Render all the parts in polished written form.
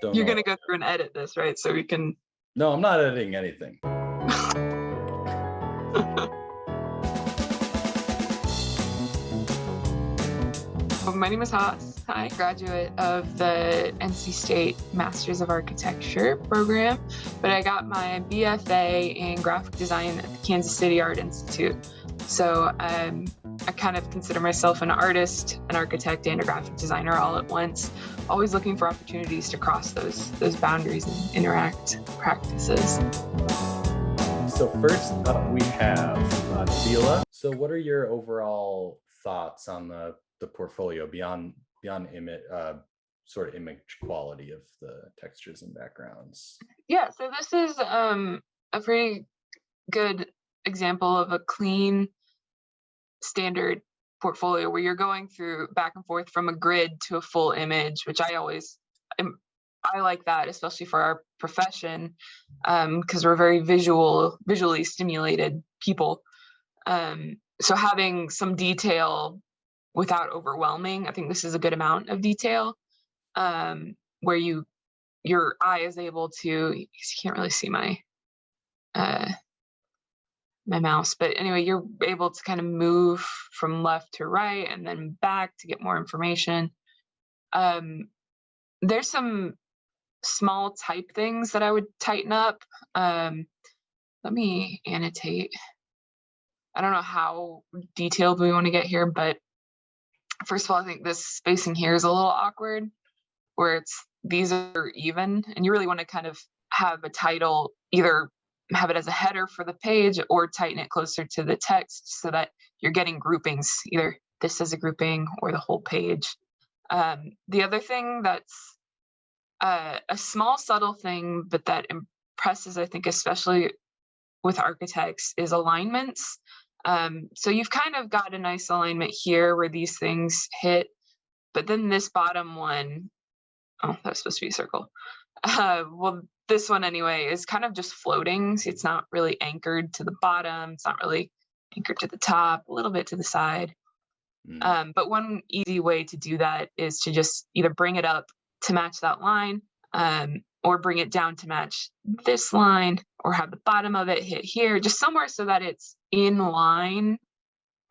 Don't You're know. gonna go through and edit this, right? So we can. No, I'm not editing anything. My name is Haas. Hi, graduate of the NC State Masters of Architecture program, but I got my BFA in graphic design at the Kansas City Art Institute. So I kind of consider myself an artist, an architect, and a graphic designer all at once, always looking for opportunities to cross those boundaries and interact practices. So first up we have Nabila. So what are your overall thoughts on the portfolio beyond image, sort of image quality of the textures and backgrounds? Yeah, so this is a pretty good example of a clean standard portfolio where you're going through back and forth from a grid to a full image, which I like that, especially for our profession, because we're very visually stimulated people. So having some detail without overwhelming, I think this is a good amount of detail, where your eye is able to. You can't really see my mouse, but anyway, you're able to kind of move from left to right and then back to get more information. There's some small type things that I would tighten up. Let me annotate. I don't know how detailed we want to get here, but first of all, I think this spacing here is a little awkward, where these are even, and you really want to kind of have a title, either have it as a header for the page or tighten it closer to the text so that you're getting groupings, either this as a grouping or the whole page. The other thing that's a small subtle thing, but that impresses, I think, especially with architects, is alignments. So you've kind of got a nice alignment here where these things hit, but then this bottom one, oh, that's supposed to be a circle. Well, this one anyway is kind of just floating. So it's not really anchored to the bottom. It's not really anchored to the top, a little bit to the side. But one easy way to do that is to just either bring it up to match that line, or bring it down to match this line, or have the bottom of it hit here, just somewhere so that it's in line.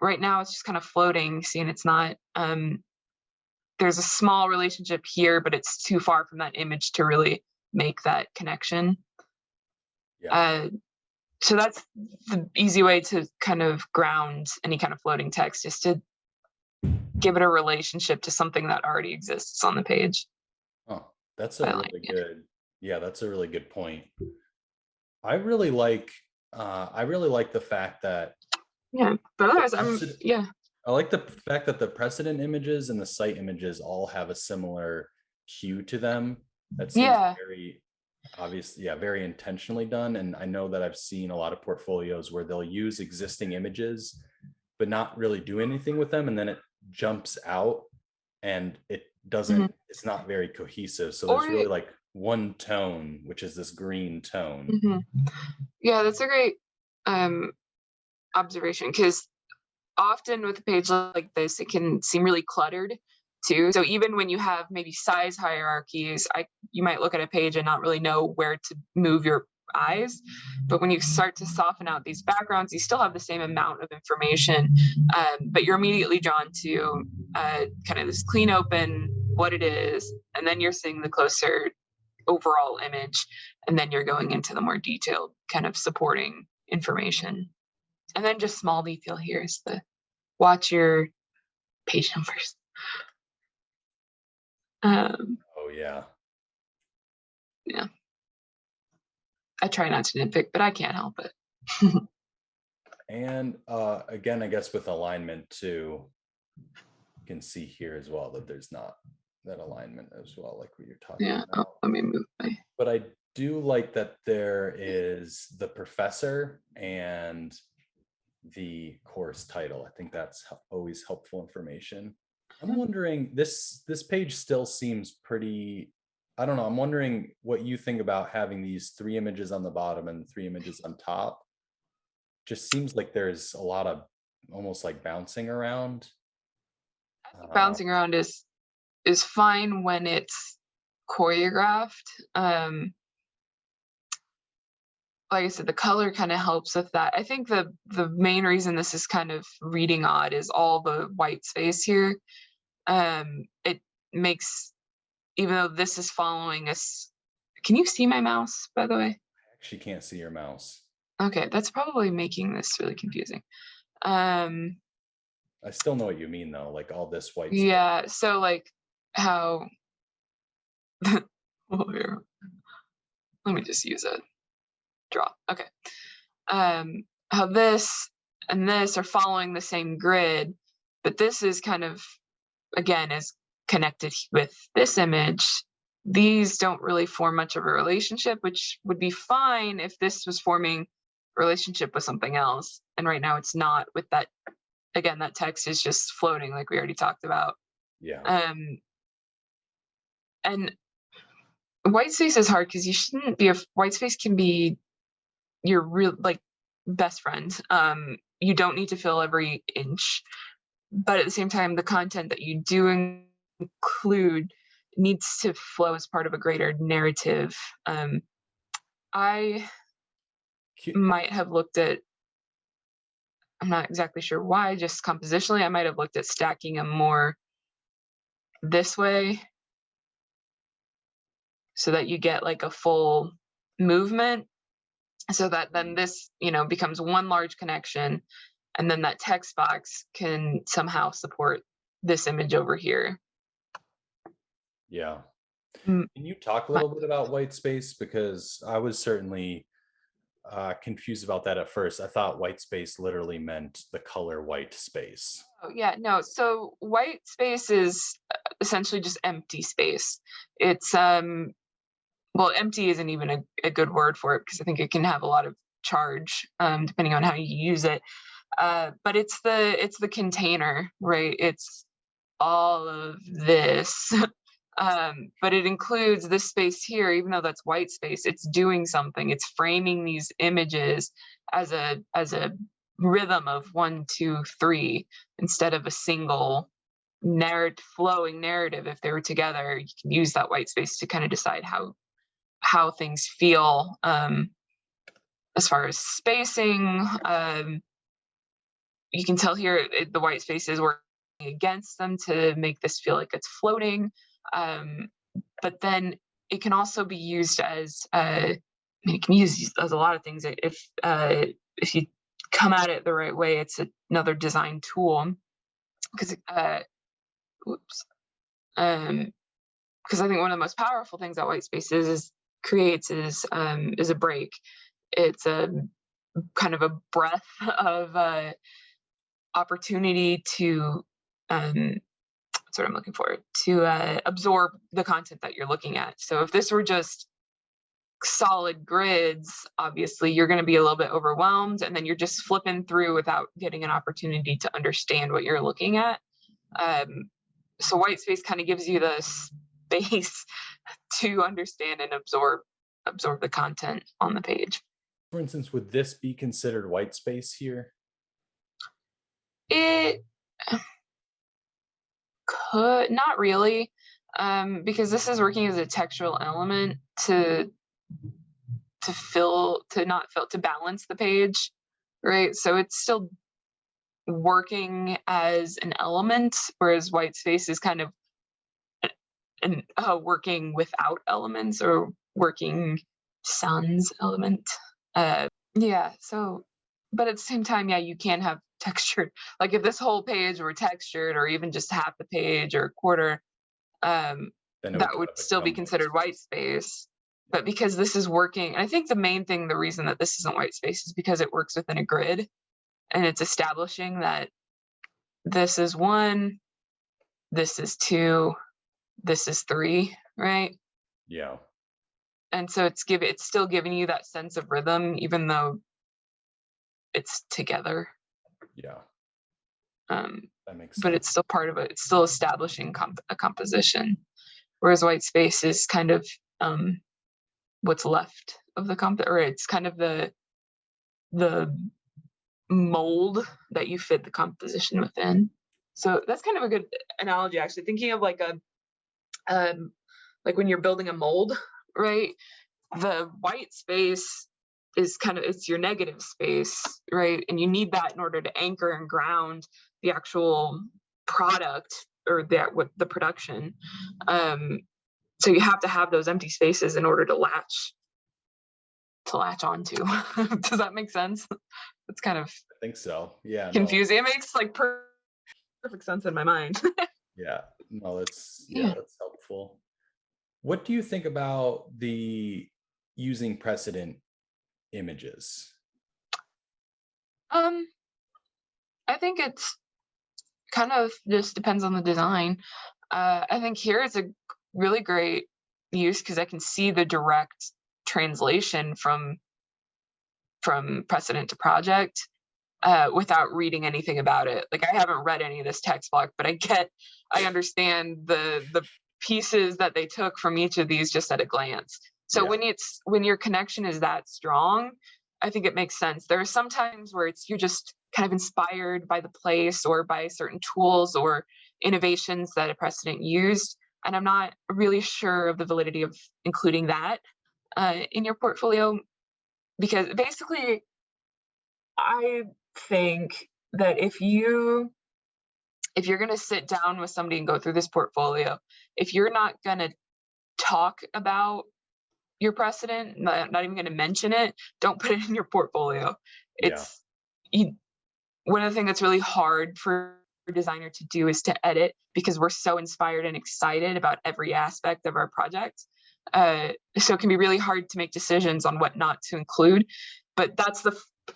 Right now it's just kind of floating, seeing it's not, there's a small relationship here, but it's too far from that image to really make that connection. Yeah. So that's the easy way to kind of ground any kind of floating text, is to give it a relationship to something that already exists on the page. Oh, that's a I really like it. good. Yeah, that's a really good point. I really like the fact that Yeah, but otherwise, precedent- yeah. I like the fact that the precedent images and the site images all have a similar hue to them. That seems Yeah. very obvious, yeah, very intentionally done. And I know that I've seen a lot of portfolios where they'll use existing images, but not really do anything with them. And then it jumps out and it doesn't, it's not very cohesive. So there's really like one tone, which is this green tone. Yeah, that's a great observation, because often with a page like this, it can seem really cluttered too. So even when you have maybe size hierarchies, you might look at a page and not really know where to move your eyes. But when you start to soften out these backgrounds, you still have the same amount of information, but you're immediately drawn to kind of this clean open, what it is, and then you're seeing the closer overall image, and then you're going into the more detailed kind of supporting information. And then just small detail here is the watch your page numbers. Oh yeah. Yeah. I try not to nitpick, but I can't help it. And again, I guess with alignment too, you can see here as well that there's not that alignment as well, like what you're talking Yeah. about. Oh, let me move my. But I do like that there is the professor and the course title. I think that's always helpful information. I'm wondering, this page still seems pretty, I don't know, I'm wondering what you think about having these 3 images on the bottom and 3 images on top. Just seems like there's a lot of almost like bouncing around. Bouncing around is fine when it's choreographed. Like I said, the color kind of helps with that. I think the main reason this is kind of reading odd is all the white space here. It makes, even though this is following us. Can you see my mouse, by the way? Actually can't see your mouse. Okay, that's probably making this really confusing. Um, I still know what you mean though, like all this white space. yeah, so like how well, here, let me just use a draw. Okay. How this and this are following the same grid, but this is kind of, again, is connected with this image. These don't really form much of a relationship, which would be fine if this was forming a relationship with something else. And right now it's not, with that, again, that text is just floating like we already talked about. Yeah. Um, and white space is hard because you shouldn't be, a white space can be your real, like, best friend. You don't need to fill every inch, but at the same time, the content that you do include needs to flow as part of a greater narrative. I Cu- might have looked at, I'm not exactly sure why, just compositionally, I might have looked at stacking them more this way so that you get like a full movement, so that then this, becomes one large connection, and then that text box can somehow support this image over here. Yeah. Mm, Can you talk a but- little bit about white space? Because I was certainly confused about that at first. I thought white space literally meant the color white space. oh, yeah, no. So white space is essentially just empty space. It's well, empty isn't even a good word for it because I think it can have a lot of charge, depending on how you use it. But it's the container, right? It's all of this. But it includes this space here, even though that's white space. It's doing something. It's framing these images as a rhythm of 1, 2, 3 instead of a single flowing narrative. If they were together, you can use that white space to kind of decide how things feel, as far as spacing. You can tell here the white space is working against them to make this feel like it's floating. Um, but then it can also be used as, I mean, it can be used as a lot of things. If you come at it the right way, it's another design tool. Because whoops, because I think one of the most powerful things that white space creates is a break. It's a kind of a breath of opportunity to, that's what I'm looking for, to absorb the content that you're looking at. So if this were just solid grids, obviously you're going to be a little bit overwhelmed, and then you're just flipping through without getting an opportunity to understand what you're looking at. So white space kind of gives you the space to understand and absorb the content on the page. For instance, would this be considered white space here? It could not really, because this is working as a textural element to balance the page, right? So it's still working as an element, whereas white space is kind of working without elements, or working sans element. Yeah. So, but at the same time, yeah, you can have textured. Like if this whole page were textured, or even just half the page or a quarter, Then it would that kind would of still be become white considered white space. space. But because this is working, and I think the reason that this isn't white space is because it works within a grid, and it's establishing that this is 1, this is 2, this is 3, right? Yeah. And so it's still giving you that sense of rhythm, even though it's together. Yeah. That makes But sense. it's still part of it. It's still establishing a composition, whereas white space is kind of, what's left of the or it's kind of the mold that you fit the composition within. So that's kind of a good analogy, actually. Thinking of um, like when you're building a mold, right? The white space is it's your negative space, right? And you need that in order to anchor and ground the actual product, or that what the production. So you have to have those empty spaces in order to latch onto. Does that make sense? It's kind of I think so. Yeah, no, confusing. It makes like perfect sense in my mind. yeah, no, Yeah. that's helpful. What do you think about the using precedent images? Um, I think it's kind of just depends on the design. I think here is a really great use because I can see the direct translation from precedent to project, without reading anything about it. Like I haven't read any of this text block, but I understand the pieces that they took from each of these just at a glance. So Yeah, when your connection is that strong, I think it makes sense. There are some times where it's you're just kind of inspired by the place or by certain tools or innovations that a precedent used, and I'm not really sure of the validity of including that in your portfolio, because basically I think that if you're going to sit down with somebody and go through this portfolio, if you're not going to talk about your precedent, not even going to mention it, don't put it in your portfolio. yeah, It's you, one of the things that's really hard for a designer to do is to edit, because we're so inspired and excited about every aspect of our project. So it can be really hard to make decisions on what not to include. But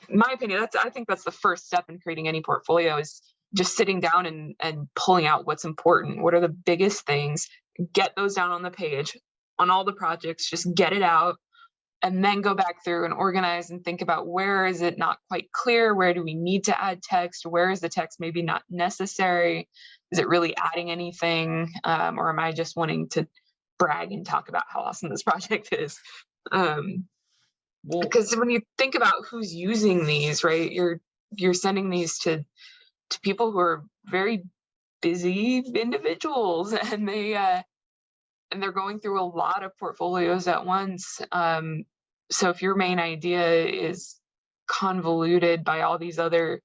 in my opinion, I think that's the first step in creating any portfolio, is just sitting down and pulling out what's important. What are the biggest things? Get those down on the page on all the projects, just get it out, and then go back through and organize and think about where is it not quite clear, where do we need to add text, where is the text maybe not necessary, is it really adding anything, or am I just wanting to brag and talk about how awesome this project is. well, Because when you think about who's using these, right, you're sending these to people who are very busy individuals, and they're going through a lot of portfolios at once. So if your main idea is convoluted by all these other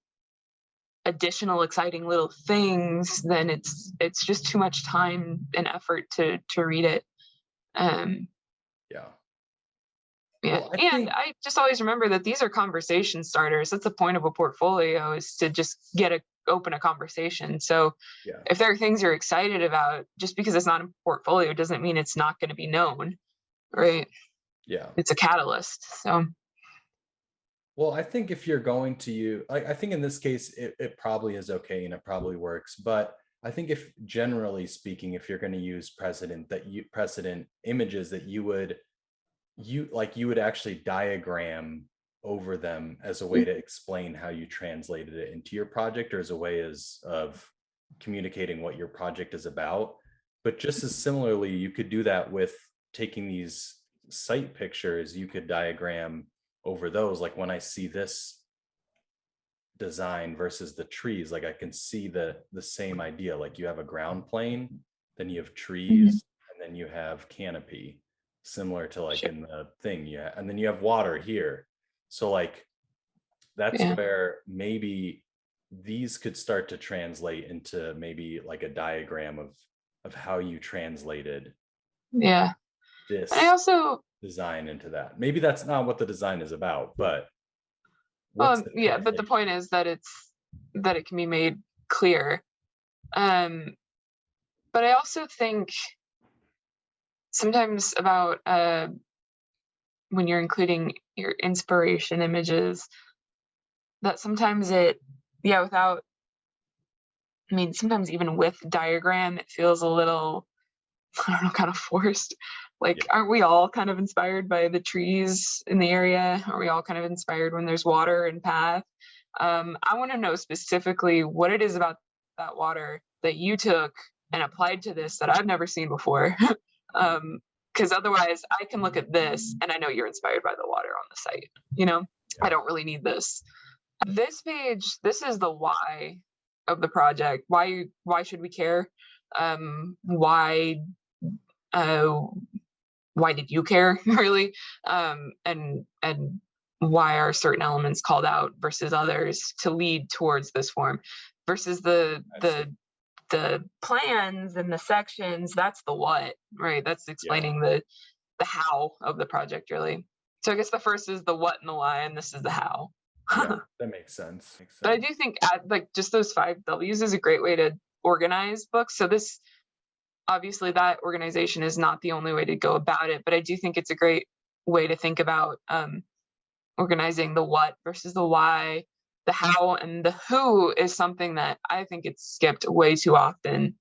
additional exciting little things, then it's just too much time and effort to read it. Um, yeah, yeah, well, I and think, I just always remember that these are conversation starters. That's the point of a portfolio, is to just open a conversation. So yeah, if there are things you're excited about, just because it's not a portfolio doesn't mean it's not going to be known, right? yeah. It's a catalyst. So Well, I think if you're going to use, I think in this case, it probably is okay and it probably works. But I think if generally speaking, if you're going to use precedent images, that you would actually diagram over them as a way to explain how you translated it into your project, or as a way of communicating what your project is about. But just as similarly, you could do that with taking these site pictures. You could diagram over those. Like when I see this design versus the trees, like I can see the same idea. Like you have a ground plane, then you have mhm, trees, and then you have canopy, similar to like sure. in the thing. Yeah, and then you have water here. So like that's Yeah, where maybe these could start to translate into maybe like a diagram of how you translated yeah. And I this also, design into that. Maybe that's not what the design is about, but what's the yeah, but the translation? point is that it can be made clear. Um, but I also think sometimes about when you're including your inspiration images, that sometimes yeah, without, I mean, sometimes even with diagram, it feels a little, I don't know, kind of forced. Like, Yeah, aren't we all kind of inspired by the trees in the area? Are we all kind of inspired when there's water and path? I want to know specifically what it is about that water that you took and applied to this that I've never seen before. Because otherwise, I can look at this and I know you're inspired by the water on the site. You know, I yeah, don't really need this. This page, this is the why of the project. Why should we care? Why uh, why did you care really, and why are certain elements called out versus others to lead towards this form, versus I see. the plans and the sections, that's the what, right? That's Yeah. explaining the how of the project really. So I guess the first is the what and the why, and this is the how. Yeah. That makes sense. Makes But I sense. do think like just those 5 W's is a great way to organize books. So this, obviously that organization is not the only way to go about it, but I do think it's a great way to think about organizing the what versus the why. The how and the who is something that I think it's skipped way too often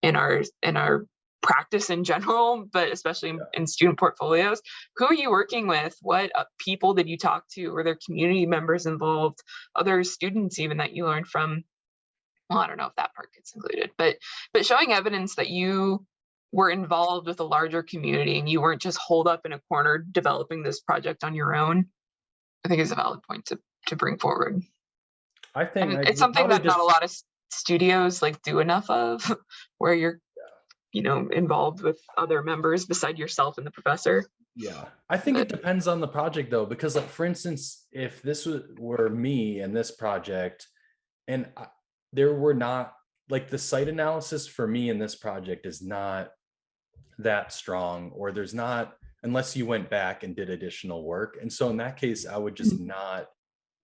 in our practice in general, but especially Yeah. in student portfolios. Who are you working with? What people did you talk to? Were there community members involved? Other students even that you learned from? Well, I don't know if that part gets included, but showing evidence that you were involved with a larger community and you weren't just holed up in a corner developing this project on your own, I think is a valid point to bring forward. I think And I it's would something probably that not a just, lot of studios like do enough of, where you're involved with other members beside yourself and the professor. yeah. I think it But depends on the project though, because like for instance, if this were me and this project, and there were not like the site analysis for me in this project is not that strong, or there's not, unless you went back and did additional work. And so in that case, I would just not,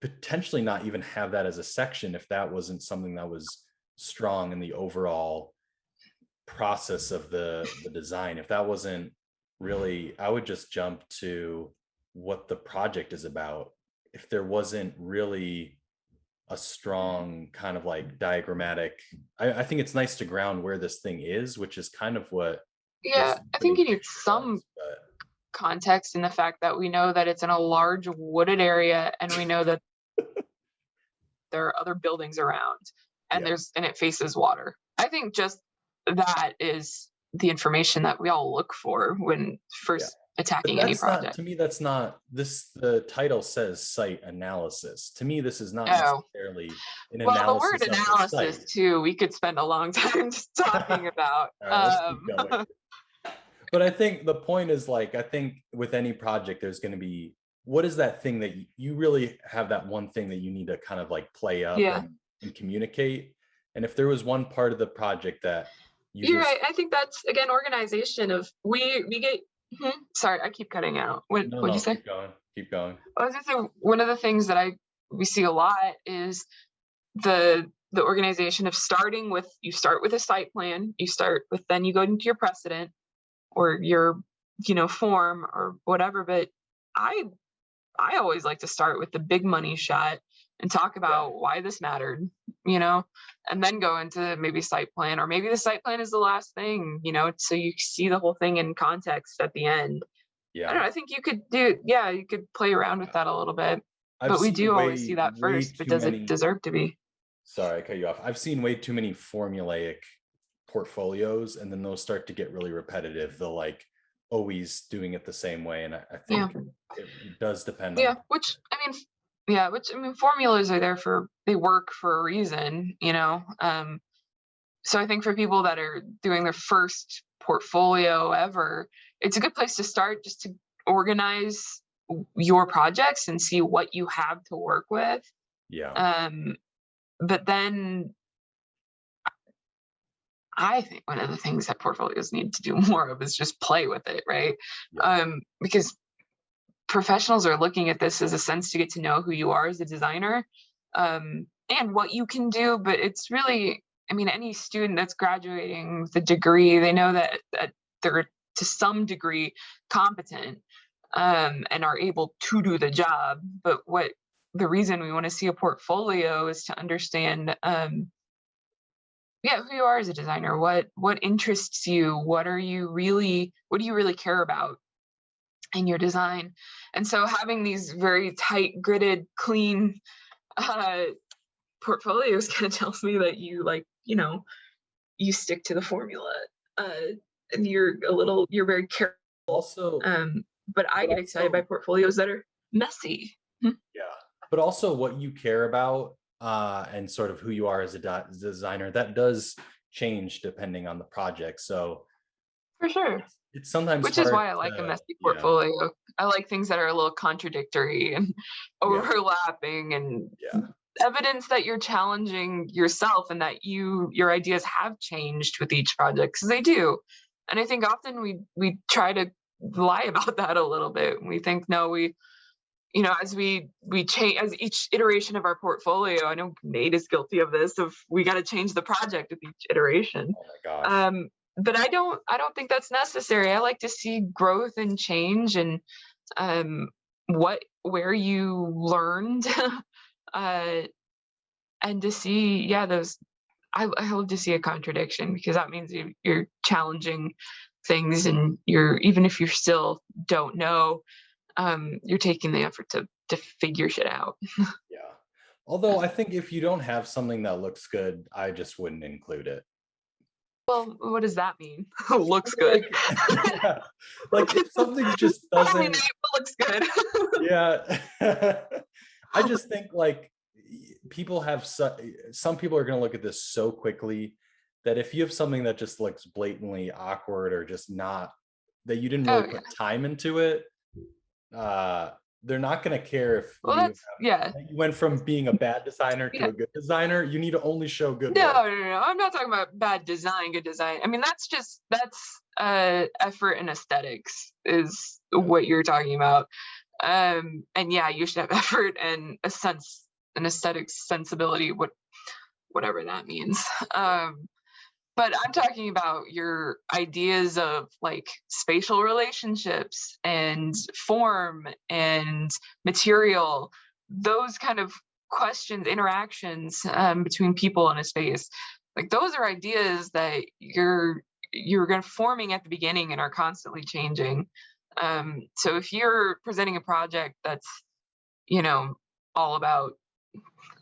potentially not even have that as a section if that wasn't something that was strong in the overall process of the design. If that wasn't really, I would just jump to what the project is about. If there wasn't really a strong kind of like diagrammatic, I think it's nice to ground where this thing is, which is kind of what yeah, this I think pretty you need picture some does. But context in the fact that we know that it's in a large wooded area and we know that there are other buildings around, and yeah, it faces water. I think just that is the information that we all look for when yeah. first But attacking any that's not, project. to me, that's not this, the title says site analysis. To me, this is not Oh, necessarily an well, the word analysis of the analysis site. too, we could spend a long time just talking about. All right, let's keep going. But I think the point is like, I think with any project, there's going to be, what is that thing that you really have, that one thing that you need to kind of like play up Yeah, and communicate. And if there was one part of the project that you you're just, right. I think that's again organization of we get. Sorry, I keep cutting out. no, What'd you no, say? keep going, keep going. I was gonna say one of the things that I we see a lot is the organization of starting with, you start with a site plan, you start with, then you go into your precedent or your form or whatever. But I I always like to start with the big money shot and talk Yeah, about why this mattered, you know, and then go into maybe site plan, or maybe the site plan is the last thing, so you see the whole thing in context at the end. I don't yeah. know. I think you could do, yeah, you could play around with that a little bit, I've but we seen do always see that way first. But too does it many, deserve to be? sorry, I cut you off. I've seen way too many formulaic portfolios, and then those start to get really repetitive. They'll like always doing it the same way. And I Yeah. think it does depend on the Yeah. project. Which I mean, formulas are there for, they work for a reason, so I think for people that are doing their first portfolio ever, it's a good place to start, just to organize your projects and see what you have to work with. Yeah. Um, but then I think one of the things that portfolios need to do more of is just play with it, right? Yeah. Because professionals are looking at this as a sense to get to know who you are as a designer, and what you can do. But it's really, I mean, any student that's graduating with a degree, they know that they're to some degree competent, and are able to do the job. But what the reason we want to see a portfolio is to understand, yeah, who you are as a designer, what interests you, what do you really care about in your design. And so having these very tight, gridded, clean uh, portfolios kind of tells me that you you stick to the formula, uh, and you're very careful. Also, But I but get excited by also, portfolios that are messy. Hmm. yeah, but also what you care about, and sort of who you are as a designer, that does change depending on the project. So For sure. it's sometimes Which is hard why I like a to, messy yeah, portfolio. I like things that are a little contradictory and yeah, overlapping and yeah, evidence that you're challenging yourself and that your ideas have changed with each project because they do. And I think often we try to lie about that a little bit. We think no, as we change as each iteration of our portfolio. I know Nate is guilty of this. Of we got to change the project with each iteration. oh my gosh. But I don't think that's necessary. I like to see growth and change and um, where you learned, uh, and to see, yeah, those. I love to see a contradiction because that means you're challenging things, and you're even if you still don't know, you're taking the effort to figure shit out. Yeah. Although I think if you don't have something that looks good, I just wouldn't include it. Well, what does that mean? Looks good. Like, yeah, like if something just Probably doesn't, not, but looks good. yeah. I just think like people have some people are going to look at this so quickly that if you have something that just looks blatantly awkward or just not that you didn't really Oh yeah. put time into it, uh, they're not going to care if Well, you that's yeah. you went from being a bad designer to Yeah. a good designer. You need to only show good No, work. no, no, no. I'm not talking about bad design, good design. I mean, that's effort and aesthetics is Yeah. what you're talking about. And yeah, you should have effort and a sense, an aesthetic sensibility, whatever that means. Yeah. But I'm talking about your ideas of like spatial relationships and form and material, those kind of questions, interactions between people in a space. Like those are ideas that you're going to forming at the beginning and are constantly changing. So if you're presenting a project that's you know all about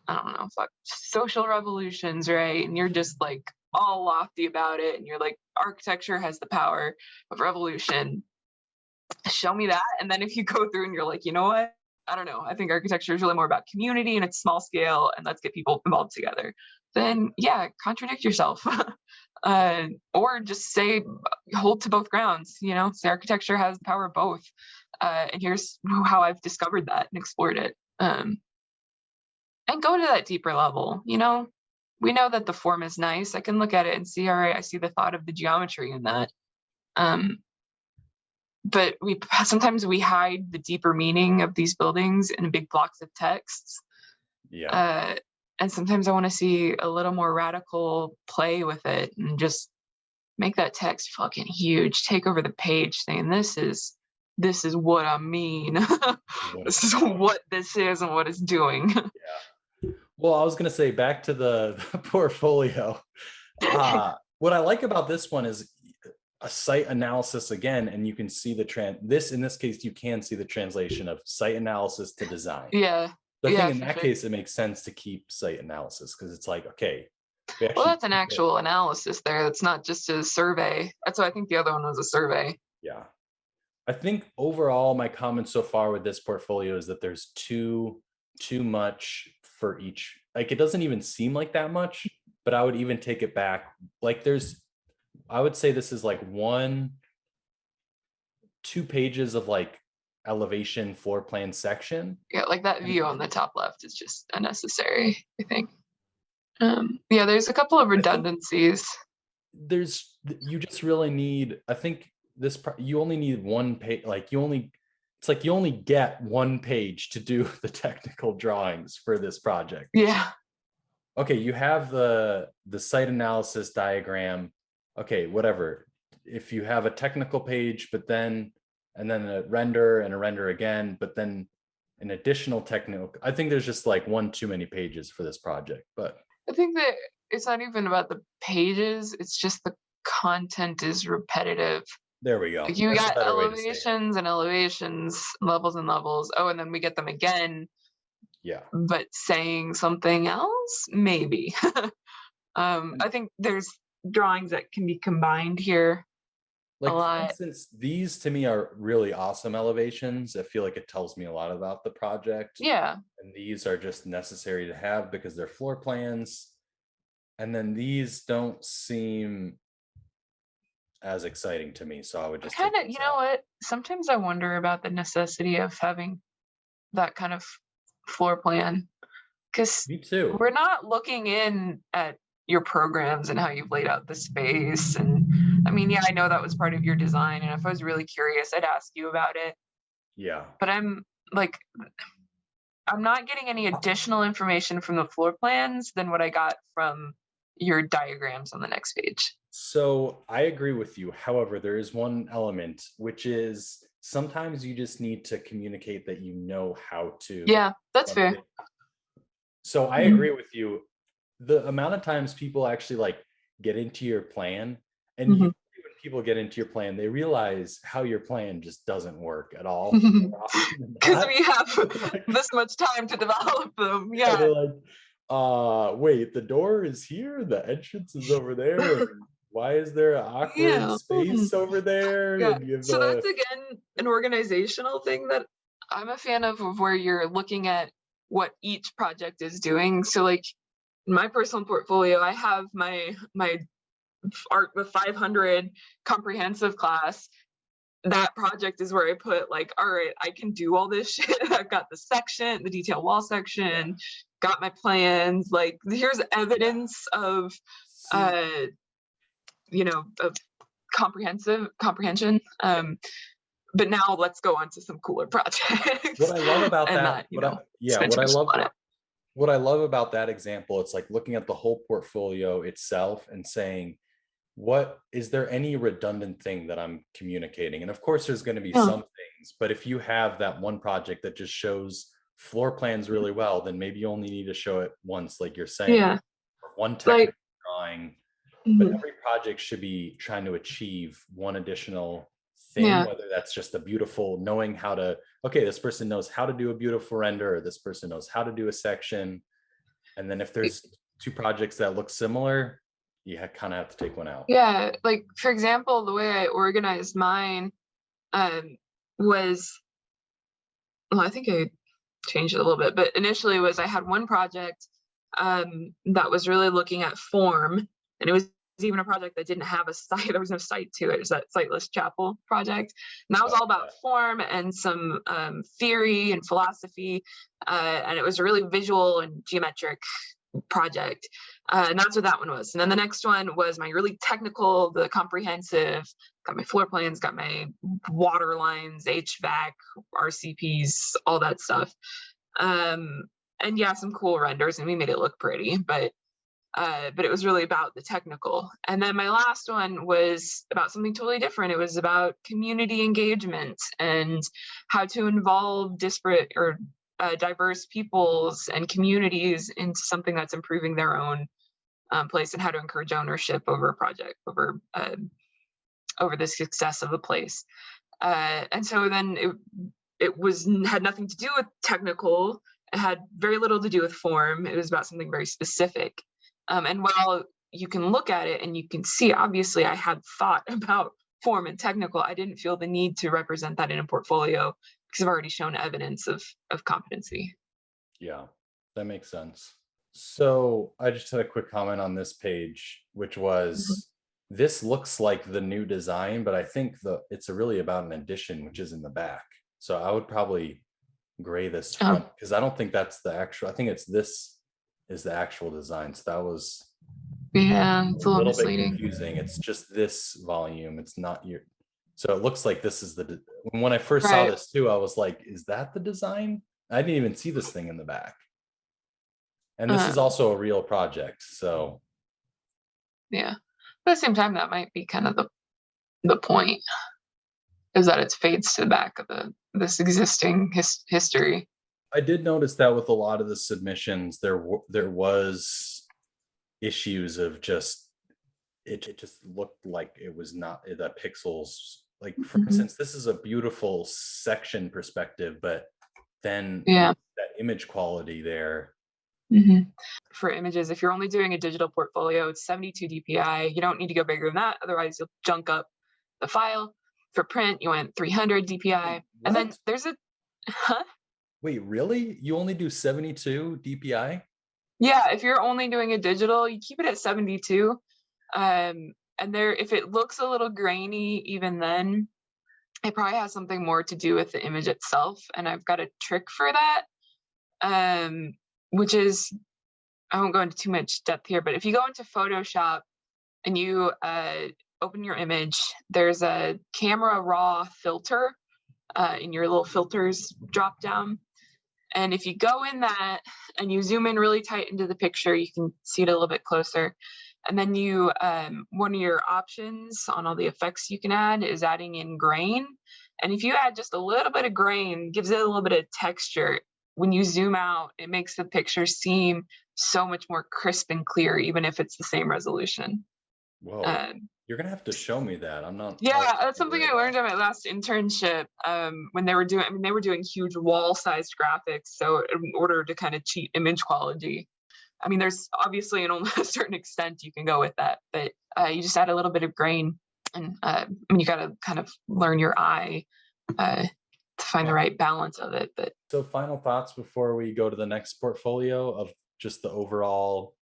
I don't know, fuck social revolutions, right? And you're just like all lofty about it, and you're like, architecture has the power of revolution. Show me that. And then if you go through and you're like, you know what? I don't know. I think architecture is really more about community and it's small scale, and let's get people involved together. Then yeah, contradict yourself, or just say hold to both grounds. Say architecture has the power of both, and here's how I've discovered that and explored it. And go to that deeper level. We know that the form is nice. I can look at it and see, all right, I see the thought of the geometry in that. Um, but sometimes we hide the deeper meaning of these buildings in big blocks of texts. Yeah. Uh, and sometimes I want to see a little more radical play with it and just make that text fucking huge. Take over the page, saying this is what I mean. What This it's is about. what this is and what it's doing. Well, I was going to say back to the portfolio. What I like about this one is a site analysis again, and you can see in this case, you can see the translation of site analysis to design. Yeah. So I think Yeah, in for that sure. case, it makes sense to keep site analysis because it's like, okay, we Well, actually that's an keep it. actual analysis there. That's not just a survey. That's why I think the other one was a survey. Yeah. I think overall, my comments so far with this portfolio is that there's too much for each. Like it doesn't even seem like that much, but I would even take it back. Like I would say this is like 2 pages of like elevation floor plan section. Yeah, like that And view on the top left is just unnecessary, I think. Yeah, there's a couple of I think redundancies. you just really need, I think you only need 1 page, it's like you only get 1 page to do the technical drawings for this project. Yeah. Okay, you have the site analysis diagram. Okay, whatever. If you have a technical page, and then a render and a render again, but then an additional technical, I think there's just like one too many pages for this project. But I think that it's not even about the pages, it's just the content is repetitive. there we go. Like you That's a got better way to say it. elevations and elevations, levels and levels. Oh, and then we get them again, Yeah. but saying something else, maybe. I think there's drawings that can be combined here a Like for lot. instance, these to me are really awesome elevations. I feel like it tells me a lot about the project. Yeah. And these are just necessary to have because they're floor plans. And then these don't seem, as exciting to me, so I would I just kind take of, you those know out. what? Sometimes I wonder about the necessity of having that kind of floor plan because Me too. we're not looking in at your programs and how you've laid out the space. And I mean, yeah, I know that was part of your design. And if I was really curious, I'd ask you about it. Yeah. But like, I'm not getting any additional information from the floor plans than what I got from your diagrams on the next page. So I agree with you. However, there is one element, which is sometimes you just need to communicate that you know how to. Yeah, that's fair. So I Mhm. agree with you. The amount of times people actually like get into your plan, and usually Mhm. when people get into your plan, they realize how your plan just doesn't work at all more often than Because not. we have Like, this much time to develop them. yeah, Yeah. they're like, wait, the door is here, the entrance is over there, and why is there an awkward Yeah. space over there? Yeah. And you have So that's again an organizational thing that I'm a fan of where you're looking at what each project is doing. So like in my personal portfolio, I have my art with 500 comprehensive class. That project is where I put like, all right, I can do all this shit. I've got the section, the detail wall yeah, section, got my plans. Like here's yeah. evidence of See, uh, of comprehension. But now let's go on to some cooler what projects I love about and that, not, spend what too I much love time on it. what I love about that example, it's like looking at the whole portfolio itself and saying, what is there any redundant thing that I'm communicating? And of course, there's going to be Yeah. some things, but if you have that one project that just shows floor plans really well, then maybe you only need to show it once, like you're saying, Yeah. or one Like, technical drawing. But mhm, every project should be trying to achieve one additional thing, yeah. whether that's just a beautiful knowing how to, okay, this person knows how to do a beautiful render, or this person knows how to do a section. And then if there's two projects that look similar, you kind of have to take one out. Yeah. Like, for example, the way I organized mine was, well, I think I changed it a little bit, but initially was I had one project that was really looking at form, and it was even a project that didn't have a site. There was no site to it. It was that Sightless Chapel project, and that was Oh, all about form and some theory and philosophy, and it was a really visual and geometric project. And that's what that one was. And then the next one was my really technical, the comprehensive, got my floor plans, got my water lines, HVAC, RCPs, all that stuff. Um, and yeah, some cool renders, and we made it look pretty, but it was really about the technical. And then my last one was about something totally different. It was about community engagement and how to involve disparate or diverse peoples and communities into something that's improving their own place, and how to encourage ownership over a project, over the success of a place. And so then it was had nothing to do with technical. It had very little to do with form. It was about something very specific. And while you can look at it and you can see, obviously, I had thought about form and technical, I didn't feel the need to represent that in a portfolio because I've already shown evidence of competency. yeah, that makes sense. So I just had a quick comment on this page, which Mhm. was this looks like the new design, but I think it's really about an addition, which is in the back. So I would probably gray this Oh, front because I don't think that's the actual. I think it's this is the actual design. So that was yeah, it's a a little little bit misleading. confusing. It's just this volume. It's not your. So it looks like this is when I first saw Right. this too, I was like, is that the design? I didn't even see this thing in the back. And this is Um, also a real project. So yeah. But at the same time, that might be kind of the point, is that it fades to the back of this existing history. I did notice that with a lot of the submissions, there was issues of just it just looked like it was not the pixels. Like for Mhm. instance, this is a beautiful section perspective, but then Yeah. that image quality there. Mhm. For images, if you're only doing a digital portfolio, it's 72 DPI. You don't need to go bigger than that, otherwise you'll junk up the file. For print, you want 300 Wait, DPI. And then what? there's a huh? Wait, really? You only do 72 DPI? Yeah, if you're only doing a digital, you keep it at 72. Um, And there, if it looks a little grainy, even then, it probably has something more to do with the image itself. And I've got a trick for that, um, which is, I won't go into too much depth here, but if you go into Photoshop and you open your image, there's a camera raw filter in your little filters drop down. And if you go in that and you zoom in really tight into the picture, you can see it a little bit closer. And then you, one of your options on all the effects you can add is adding in grain. And if you add just a little bit of grain, gives it a little bit of texture. When you zoom out, it makes the picture seem so much more crisp and clear, even if it's the same resolution. Whoa. Um, You're gonna have to show me that. I yeah, wasn't that's something aware I of learned at my last internship, when they were doing, I mean, they were doing huge wall-sized graphics. So in order to kind of cheat image quality, I mean, there's obviously an only a certain extent you can go with that, but you just add a little bit of grain, and I mean, you got to kind of learn your eye to find the that. right balance of it. But So final thoughts before we go to the next portfolio of just the overall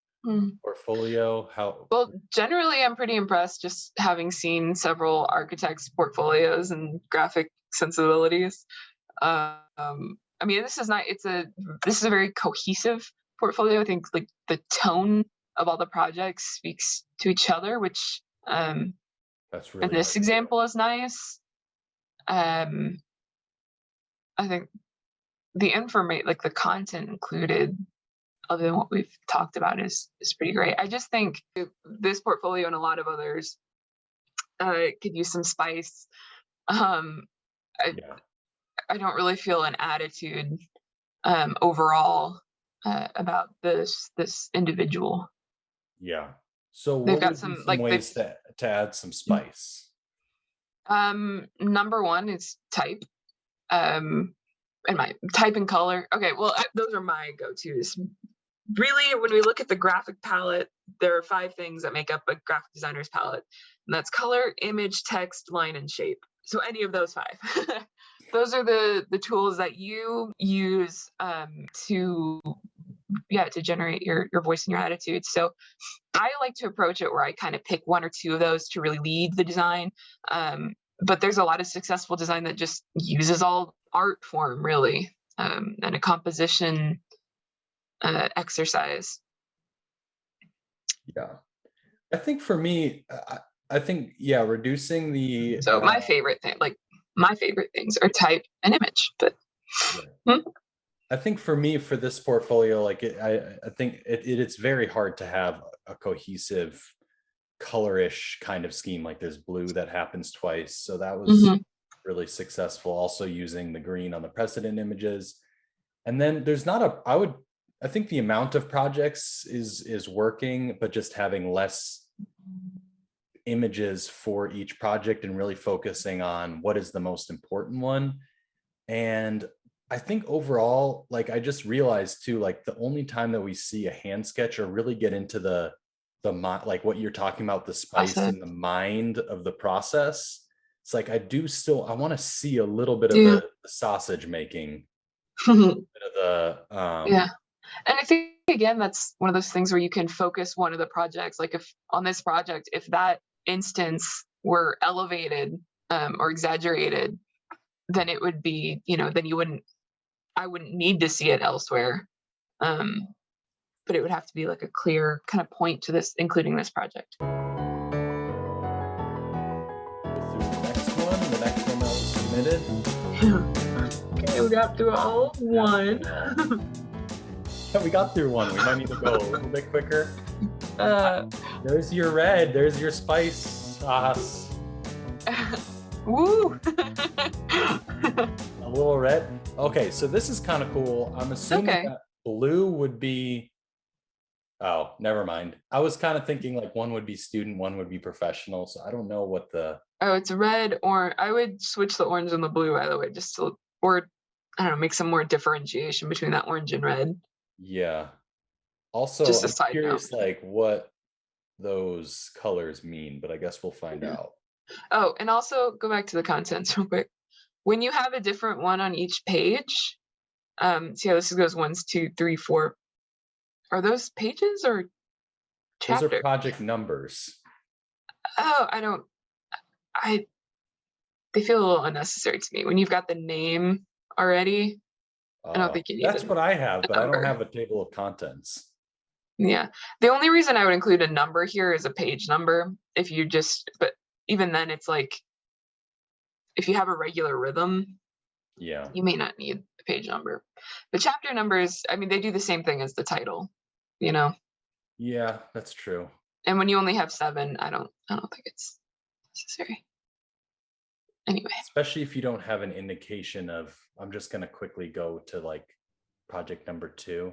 portfolio. How well, generally, I'm pretty impressed just having seen several architects' portfolios and graphic sensibilities. I mean, this is not. This is a very cohesive portfolio. I think like the tone of all the projects speaks to each other, which that's in really this good to hear. example is nice. Um, I think the information, like the content included, other than what we've talked about, is pretty great. I just think this portfolio and a lot of others could use some spice. Um, I, Yeah. I don't really feel an attitude overall about this individual. Yeah. So They've what got would be some some like they've ways to add some spice? number one is type. And my type and color. Okay, well, those are my go-tos. Really, when we look at the graphic palette, there are 5 things that make up a graphic designer's palette, and that's color, image, text, line, and shape. So any of those 5. Those are the tools that you use to to generate your voice and your attitude. So I like to approach it where I kind of pick 1 or 2 of those to really lead the design. But there's a lot of successful design that just uses all art form really, and a composition exercise. Yeah. I think for me, I think, yeah, reducing the So my favorite things are type and image. But yeah. hmm, I think for me, for this portfolio, like I think it's very hard to have a cohesive colorish kind of scheme. Like there's blue that happens twice. So that was mhm. really successful. Also using the green on the precedent images. And then there's not a, I think the amount of projects is working, but just having less images for each project and really focusing on what is the most important one. And I think overall, like I just realized too, like the only time that we see a hand sketch or really get into like what you're talking about, the spice Process. and the mind of the process. It's like I want to see a little bit of Yeah. the sausage making, bit of the Yeah. And I think again, that's one of those things where you can focus one of the projects. Like if on this project, if that instance were elevated or exaggerated, then it would be, then I wouldn't need to see it elsewhere. Um, but it would have to be like a clear kind of point to this, including this project. go through the next one that was submitted. Okay, we got through all of one. Yeah, we got through one. We might need to go a little bit quicker. Uh, There's your red. There's your spice sauce. woo! A little red. Okay, so this is kind of cool. I'm assuming Okay. that blue would be. Oh, never mind. I was kind of thinking like one would be student, one would be professional. So I don't know what the. Oh, it's red, or I would switch the orange and the blue, by the way, just to, or I don't know, make some more differentiation between that orange and red. Yeah. Also, Just a I'm side note. curious like what those colors mean, but I guess we'll find Yeah. out. Oh, and also go back to the contents real quick. When you have a different one on each page, see how this goes 1, 2, 3, 4. Are those pages or Those are chapter? project numbers. Oh, I they feel a little unnecessary to me. When you've got the name already, I don't think you need That's what I have, a but I don't number. have a table of contents. Yeah. The only reason I would include a number here is a page number. If you just but even then it's like if you have a regular rhythm, Yeah. you may not need a page number. But chapter numbers, I mean, they do the same thing as the title, you know. Yeah, that's true. And when you only have 7, I don't think it's necessary. Anyway. Especially if you don't have an indication of, I'm just going to quickly go to like project number 2.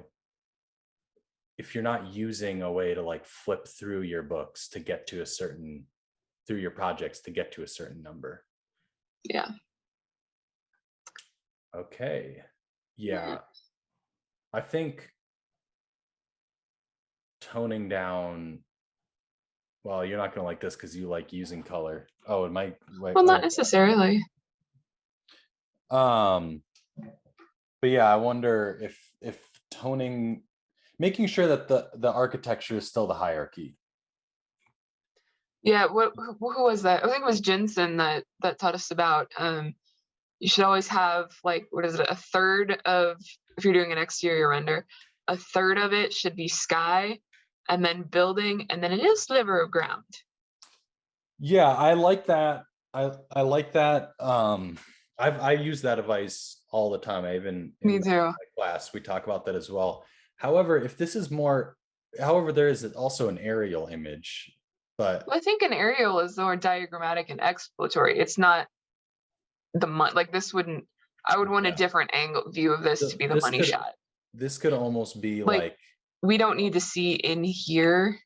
If you're not using a way to like flip through your books to get to a certain, through your projects to get to a certain number. Yeah. Okay. Yeah. Yeah. I think toning down, well, you're not going to like this because you like using color. Oh, it might, wait, Well, not oh, necessarily. but yeah, I wonder if toning, making sure that the architecture is still the hierarchy. Yeah, who was that? I think it was Jensen that taught us about you should always have like what is it, a third of if you're doing an exterior render, a third of it should be sky and then building and then it is sliver of ground. Yeah, I like that. I like that. I use that advice all the time. I even Me in too. my class we talk about that as well. However, if this is more, however, there is also an aerial image, but Well, I think an aerial is more diagrammatic and exploratory. It's not like this wouldn't I would want a yeah, different angle view of this to be the this money could shot. almost be Like like, we don't need to see in here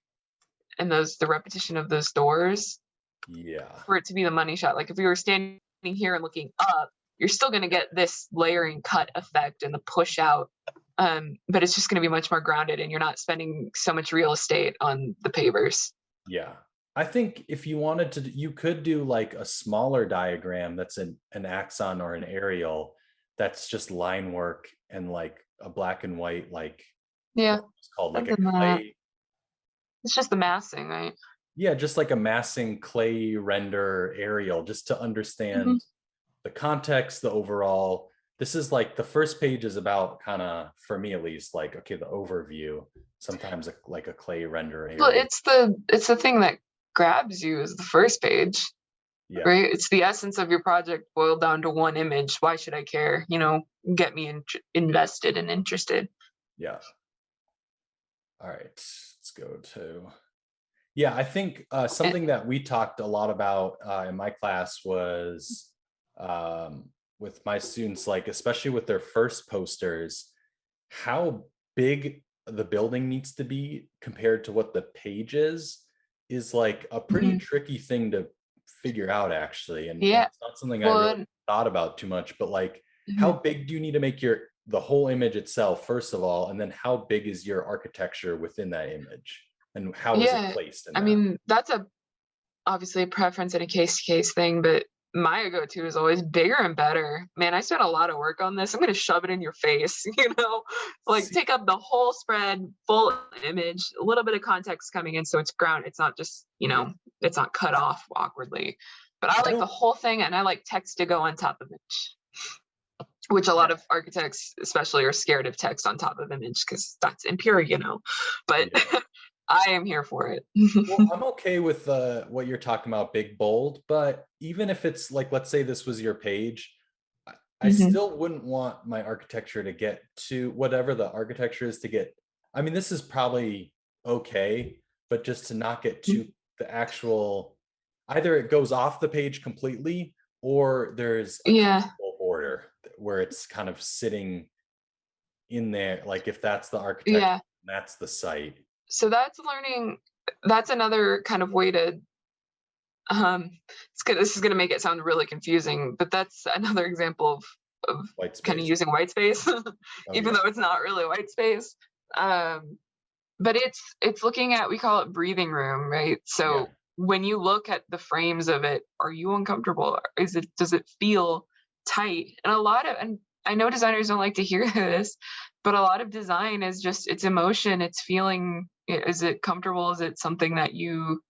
and those the repetition of those doors yeah, for it to be the money shot. Like if we were standing here and looking up, you're still going to get this layering cut effect and the push out. But it's just going to be much more grounded and you're not spending so much real estate on the pavers. yeah. I think if you wanted to, you could do like a smaller diagram that's an axon or an aerial that's just line work and like a black and white, like Yeah, what's called I've like a done that. clay. It's just the massing, right? Yeah, just like a massing clay render aerial, just to Hmm. understand the context, the overall. This is like the first page is about kind of, for me at least, like, okay, the overview. Sometimes like a clay render Well, aerial. it's the thing that grabs you is the first page, Yeah, right? It's the essence of your project boiled down to one image. Why should I care? Get me invested and interested. yeah. All right, let's go to, yeah, I think And, something that we talked a lot about in my class was with my students, like especially with their first posters, how big the building needs to be compared to what the page is like a pretty mhm. tricky thing to figure out actually. And Yeah. it's not something I Well, really thought about too much, but like how mhm. big do you need to make the whole image itself, first of all, and then how big is your architecture within that image? And how is it Yeah. placed in I that? mean, that's obviously a preference and a case to case thing, but my go-to is always bigger and better. Man, I spent a lot of work on this. I'm gonna shove it in your face, like See, take up the whole spread, full image, a little bit of context coming in so it's ground. It's not just, yeah. it's not cut off awkwardly. But I I like the don't, whole thing and I like text to go on top of it, which a lot yeah, of architects especially are scared of text on top of image because that's impure. But yeah. I am here for it. Well, I'm okay with what you're talking about, big bold, but even if it's like, let's say this was your page, I Mhm. still wouldn't want my architecture to get to whatever the architecture is to get. I mean, this is probably okay, but just to not get to the actual, either it goes off the page completely or there's a Yeah. comfortable border where it's kind of sitting in there. Like if that's the architecture, Yeah. that's the site. So that's another kind of way to this is going to make it sound really confusing, but that's another example of White kind of space. using white space Oh even yeah. though it's not really white space. But it's looking at, we call it breathing room, right? Yeah. So when you look at the frames of it, are you uncomfortable? Does it feel tight? And I know designers don't like to hear this, but a lot of design is just it's emotion, it's feeling. Is it comfortable? Is it something that you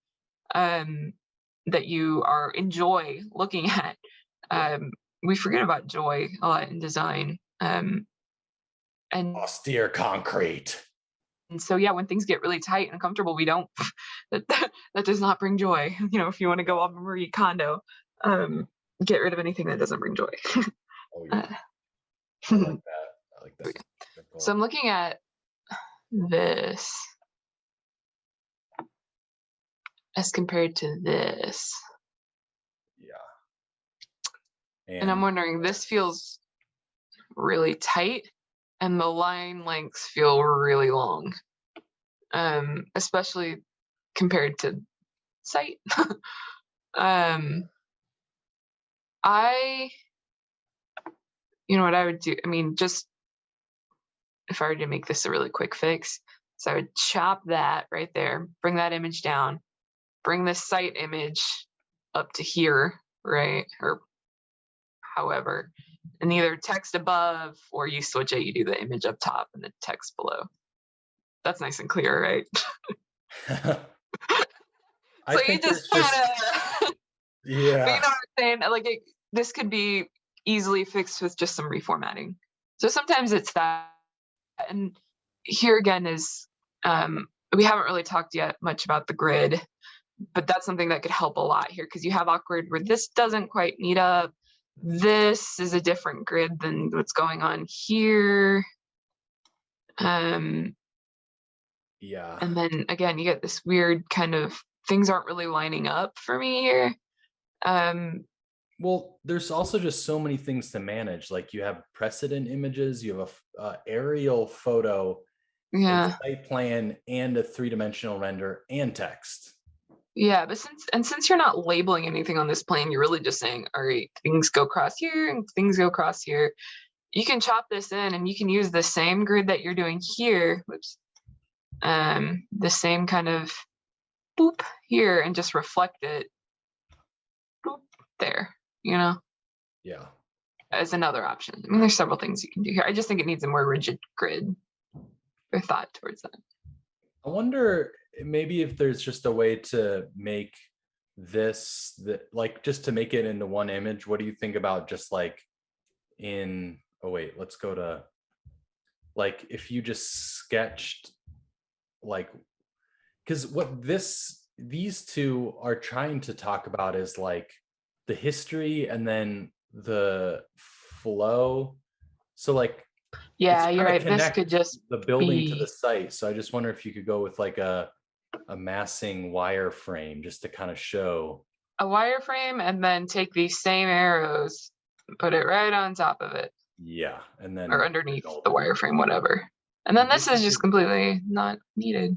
that you enjoy looking at. Yeah. We forget about joy a lot in design. And Austere concrete. so yeah, when things get really tight and uncomfortable, we don't that does not bring joy. If you want to go off Marie Kondo, um, get rid of anything that doesn't bring joy. Oh Uh, yeah. I like that. I like that. Good so thought. I'm looking at this as compared to this, Yeah. and I'm And wondering, this feels really tight, and the line lengths feel really long, especially compared to sight. um, I, what I would do, I mean, just if I were to make this a really quick fix, so I would chop that right there, bring that image down, bring this site image up to here, right? Or however, and either text above or you switch it, you do the image up top and the text below. That's nice and clear, right? I So you think just there's kind just of, but you yeah. know what I'm saying? Like this could be easily fixed with just some reformatting. So sometimes it's that. And here again is, we haven't really talked yet much about the grid, but that's something that could help a lot here, because you have awkward where this doesn't quite meet up. This is a different grid than what's going on here. Um, Yeah. and then again, you get this weird kind of things aren't really lining up for me here. Um, Well, there's also just so many things to manage. Like you have precedent images, you have a aerial photo, a yeah, site plan, and a three-dimensional render and text. yeah, but since you're not labeling anything on this plane, you're really just saying, all right, things go across here and things go across here. You can chop this in and you can use the same grid that you're doing here, whoops, the same kind of boop here, and just reflect it boop there, Yeah. as another option. I mean, there's several things you can do here. I just think it needs a more rigid grid or thought towards that. I wonder maybe if there's just a way to make like just to make it into one image. What do you think about just like oh wait, let's go to like if you just sketched like because what these two are trying to talk about is like the history and then the flow. So like it's Yeah, you're trying to right. This could connect just the building to the be site. So I just wonder if you could go with like a massing wireframe just to kind of show. a wireframe, and then take these same arrows and put it right on top of it Yeah, and or then underneath all the the wireframe, whatever. And then this this is is just the completely not needed.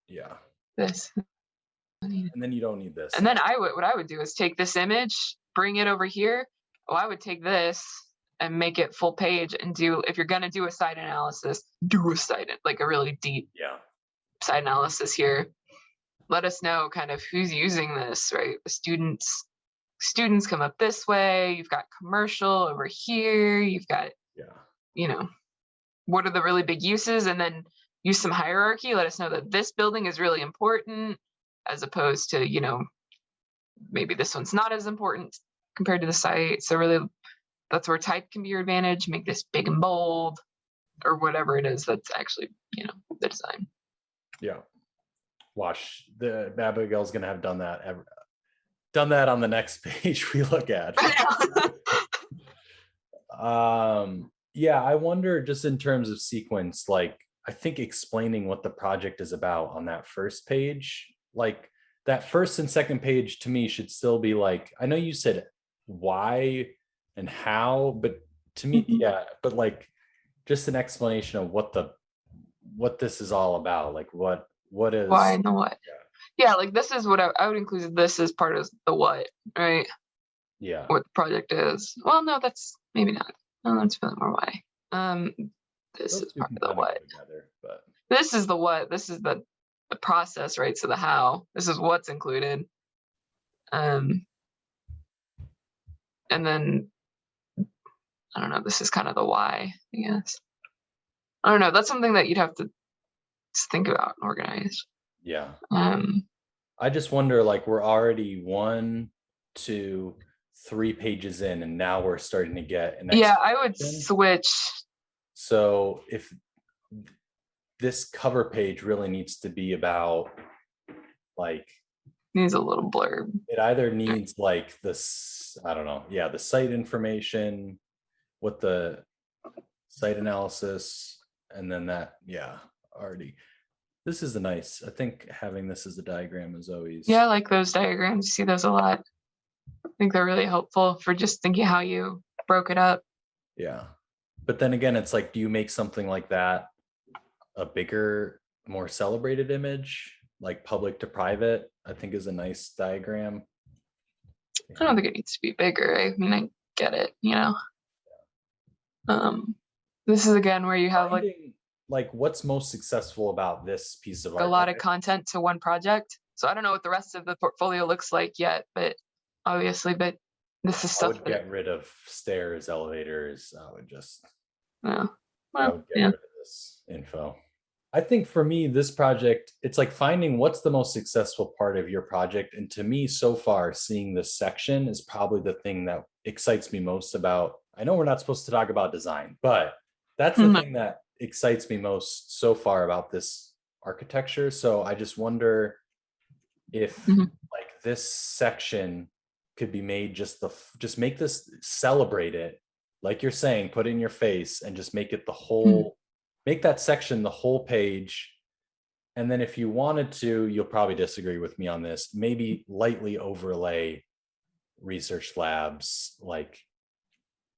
yeah, This not needed. and then you don't need this. And then what I would do is take this image, bring it over here. Oh, I would take this and make it full page and if you're gonna do a site analysis, do a site, like a really deep Yeah, site analysis here. Let us know kind of who's using this, right? The students come up this way. You've got commercial over here. You've got, yeah, what are the really big uses, and then use some hierarchy. Let us know that this building is really important as opposed to, maybe this one's not as important compared to the site. So really that's where type can be your advantage. Make this big and bold or whatever it is that's actually, the design. yeah. Watch the Abigail's gonna have done that on the next page we look at. Yeah, I wonder just in terms of sequence, like I think explaining what the project is about on that first page, like that first and second page to me should still be like, I know you said why and how, but to me, yeah, but like just an explanation of what this is all about. Like what Why is and the what? Yeah, like this is what I would include this as part of the what, right? yeah. What the project is. Well, no, that's maybe not. No, that's really more why. Um, this Those is two part can of the kind of go what. together, but This is the what. This is the process, right? So the how. This is what's included. Um, and then I don't know. This is kind of the why, I guess. I don't know. That's something that you'd have to think about and organize. yeah. Um, I just wonder, like, we're already 1, 2, 3 pages in, and now we're starting to get an Yeah, I would explanation. switch. So if this cover page really needs to be about, like, Needs a little blurb. it either needs like this, I don't know, yeah, the site information, what the site analysis, and then that, yeah, already. This is a nice, I think having this as a diagram is always, Yeah, I like those diagrams. See those a lot. I think they're really helpful for just thinking how you broke it up. yeah. But then again, it's like, do you make something like that a bigger, more celebrated image, like public to private? I think is a nice diagram. I don't think it needs to be bigger. I mean, I get it, you know. This is again where you have Finding like what's most successful about this piece of a art. lot of content to one project. So I don't know what the rest of the portfolio looks like yet, but obviously, but this is I stuff would that, get rid of stairs, elevators. yeah. I Well, would get yeah. rid of this info. I think for me, this project, it's like finding what's the most successful part of your project. And to me, so far, seeing this section is probably the thing that excites me most about. I know we're not supposed to talk about design, but that's the Mhm. thing that excites me most so far about this architecture. So I just wonder if Mhm. like this section could be made just make this, celebrate it, like you're saying, put it in your face and just make it the Mhm. whole, make that section the whole page. And then if you wanted to, you'll probably disagree with me on this, maybe lightly overlay research labs, like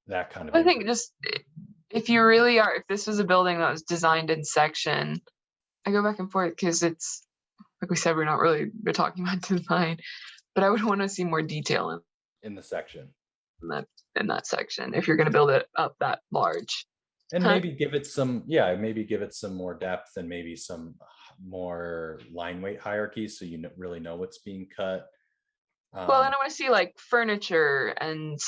that kind of I info. think just if you really are, if this was a building that was designed in section, I go back and forth because it's like we said, we're talking about design, but I would want to see more detail In the section. in that in that section if you're going to build it up that large. And Huh. maybe give it some, yeah, maybe give it some more depth and maybe some more line weight hierarchy so you really know what's being cut. Well, and um I want to see like furniture and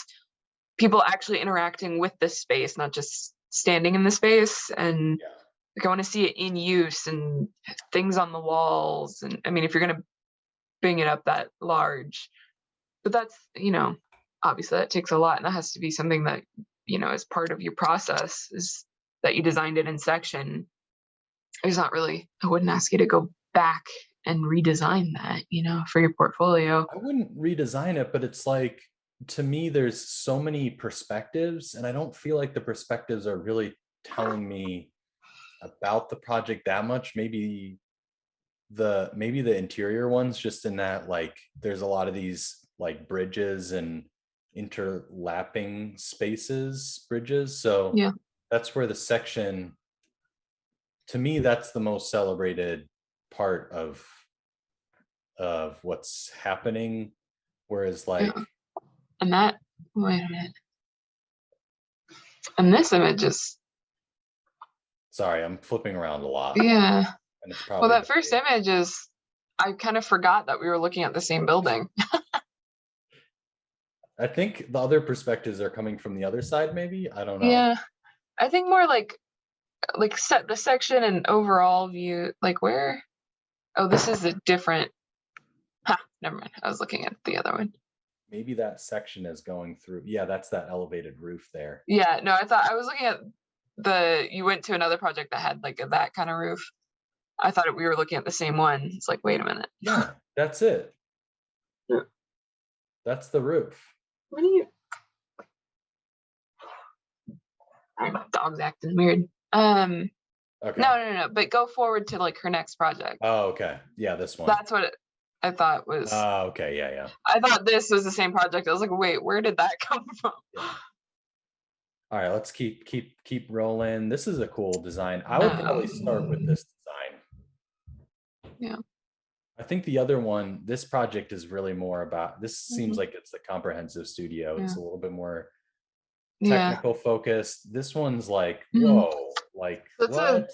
people actually interacting with this space, not just standing in the space. And yeah. like I want to see it in use and things on the walls. And I mean, if you're going to bring it up that large, but that's, obviously that takes a lot, and that has to be something that, is part of your process, is that you designed it in section. There's not really, I wouldn't ask you to go back and redesign that, for your portfolio. I wouldn't redesign it, but it's like, to me, there's so many perspectives, and I don't feel like the perspectives are really telling me about the project that much. Maybe the interior ones, just in that, like, there's a lot of these like bridges and interlapping spaces, bridges. So Yeah. that's where the section, to me, that's the most celebrated part of what's happening. Whereas Yeah. like, And that, wait a minute. And this image is, sorry, I'm flipping around a lot, yeah. and it's Well, probably that first image is, I kind of forgot that we were looking at the same building. I think the other perspectives are coming from the other side, maybe. I don't know. Yeah. I think more like set the section and overall view, like where, oh, this is a different, never mind. I was looking at the other one. Maybe that section is going through. Yeah, that's that elevated roof there. Yeah, no, I thought I was looking at you went to another project that had like that kind of roof. I thought we were looking at the same one. It's like, wait a minute. Yeah, that's it. Yeah. That's the roof. What are you? Dog's acting weird. Okay. No. But go forward to like her next project. Oh, okay. Yeah, this one. That's what I thought was. Oh, okay. Yeah, yeah. I thought this was the same project. I was like, wait, where did that come from? Yeah. All right, let's keep rolling. This is a cool design. I would probably start with this design. Yeah. I think the other one, this project is really more about, this seems Mhm. like it's the comprehensive studio. It's Yeah. a little bit more Yeah. technical focused. This one's like, Mhm. whoa, like That's a what?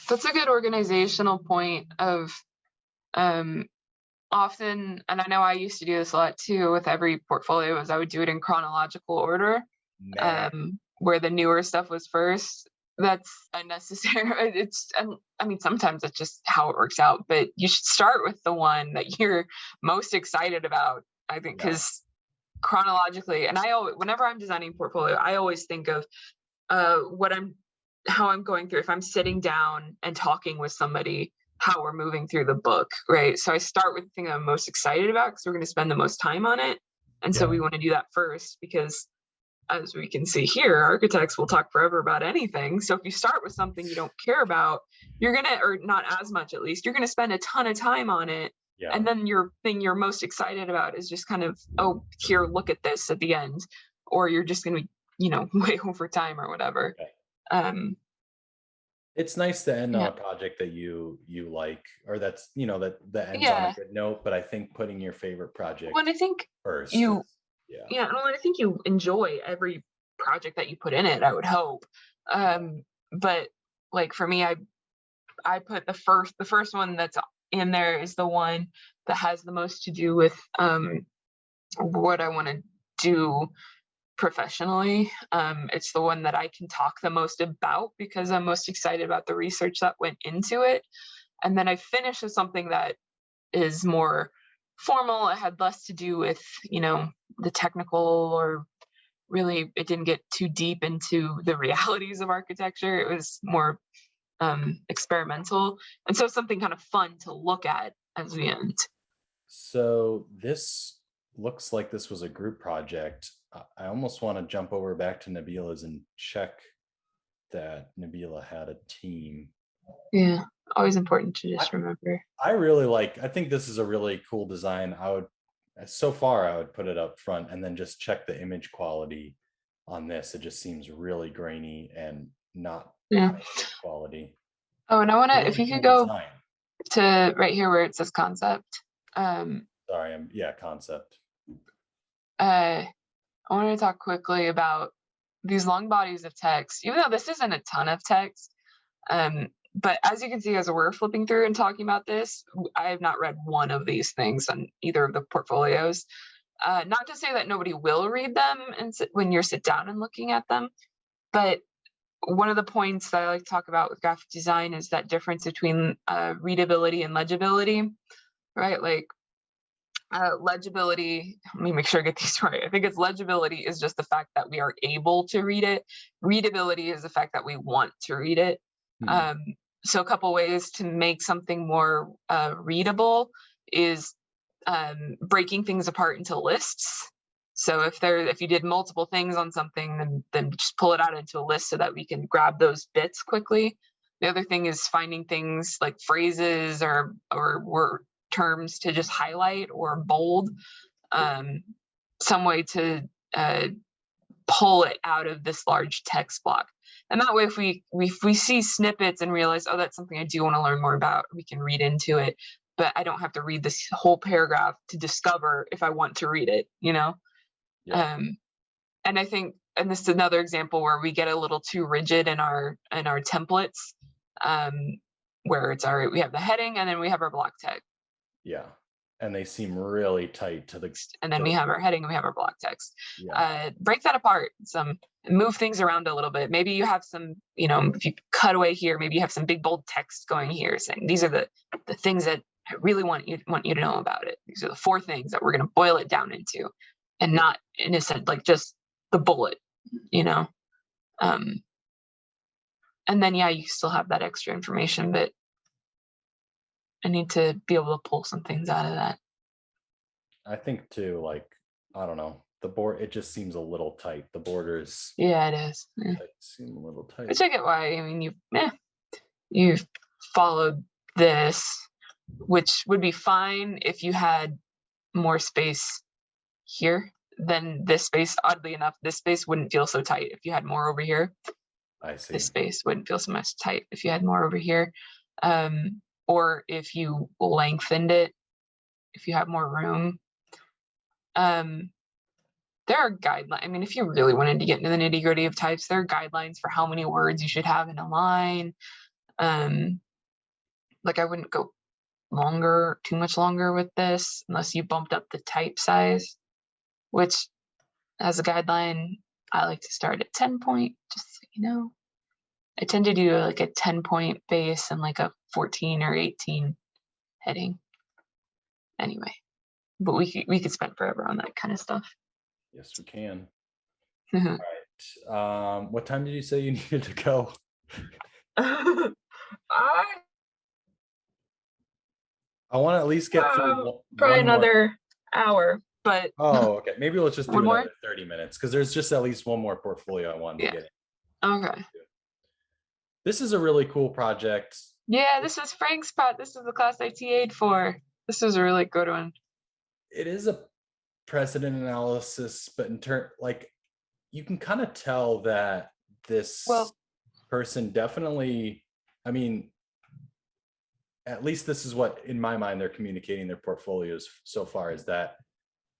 that's a good organizational point of um often, and I know I used to do this a lot too with every portfolio, is I would do it in chronological order, Man. where the newer stuff was first. that's unnecessary. I mean, sometimes that's just how it works out, but you should start with the one that you're most excited about. I think Yeah. because chronologically, and I always, whenever I'm designing portfolio, I always think of what I'm, how I'm going through. If I'm sitting down and talking with somebody, how we're moving through the book, right? So I start with the thing I'm most excited about because we're going to spend the most time on it, and so Yeah. we want to do that first because as we can see here, architects will talk forever about anything. So if you start with something you don't care about, you're gonna, or not as much at least, you're gonna spend a ton of time on it. Yeah. And then your thing you're most excited about is just kind of, oh, here, look at this at the end. Or you're just gonna be, way over time or whatever. Yeah. Um, It's nice to end on yeah. a project that you like, or that's, that ends on a Yeah. good note, but I think putting your favorite When project I think first is, you, yeah. yeah, well, I think you enjoy every project that you put in it, I would hope. Yeah. But like for me, I put the first one that's in there is the one that has the most to do with what I want to do professionally. It's the one that I can talk the most about because I'm most excited about the research that went into it. And then I finish with something that is more formal. It had less to do with, the technical, or really it didn't get too deep into the realities of architecture. It was more experimental, and so something kind of fun to look at as we end. So this looks like this was a group project. I almost want to jump over back to Nabila's and check that Nabila had a team. Yeah, always important to I, just remember. I think this is a really cool design. So far, I would put it up front and then just check the image quality on this. It just seems really grainy and not Yeah. high quality. Oh, and I want to, if Really you could cool go design. to right here where it says concept. um Sorry, yeah, concept. uh I want to talk quickly about these long bodies of text, even though this isn't a ton of text. But as you can see, as we're flipping through and talking about this, I have not read one of these things on either of the portfolios. Not to say that nobody will read them and when you're sit down and looking at them, but one of the points that I like to talk about with graphic design is that difference between readability and legibility, right? Like legibility, let me make sure I get these right. I think it's legibility is just the fact that we are able to read it. Readability is the fact that we want to read it. Hmm. Um, so a couple ways to make something more readable is breaking things apart into lists. So if you did multiple things on something, then just pull it out into a list so that we can grab those bits quickly. The other thing is finding things like phrases or word terms to just highlight or bold, um, some way to pull it out of this large text block. And that way, if we see snippets and realize, oh, that's something I do want to learn more about, we can read into it. But I don't have to read this whole paragraph to discover if I want to read it, Yeah. Um, and I think, and this is another example where we get a little too rigid in our templates, um, where we have the heading and then we have our block text, Yeah. And they seem really tight and then we have our heading and we have our block text. yeah. Break that apart, move things around a little bit. Maybe you have some, if you cut away here, maybe you have some big bold text going here saying these are the things that I really want you to know about it. These are the 4 things that we're going to boil it down into, and not in a sense like just the bullet, um, and then you still have that extra information, but I need to be able to pull some things out of that. I think too, like, I don't know, the board, it just seems a little tight. The borders Yeah, it is. Yeah. seem a little tight. Which I get why. I mean, you've followed this, which would be fine if you had more space here than this space. Oddly enough, this space wouldn't feel so tight if you had more over here. I see. This space wouldn't feel so much tight if you had more over here. Or if you lengthened it, if you have more room. There are guidelines. I mean, if you really wanted to get into the nitty gritty of types, there are guidelines for how many words you should have in a line. Like I wouldn't go too much longer with this unless you bumped up the type size, which as a guideline, I like to start at 10 point, just so you know. I tend to do like a 10-point base and like a 14 or 18 heading. Anyway, but we could spend forever on that kind of stuff. Yes, we can. All right. What time did you say you needed to go? I I want to at least get through probably one more. another hour, but Oh, okay. Maybe let's just do one more. another 30 minutes because there's just at least one more portfolio I wanted to Yeah. get. Okay. This is a really cool project. Yeah, this is Frank's part. This is the class I TA'd for. This is a really good one. It is a precedent analysis, but in turn, like you can kind of tell that this Well, person definitely, I mean, at least this is what in my mind they're communicating their portfolios so far, is that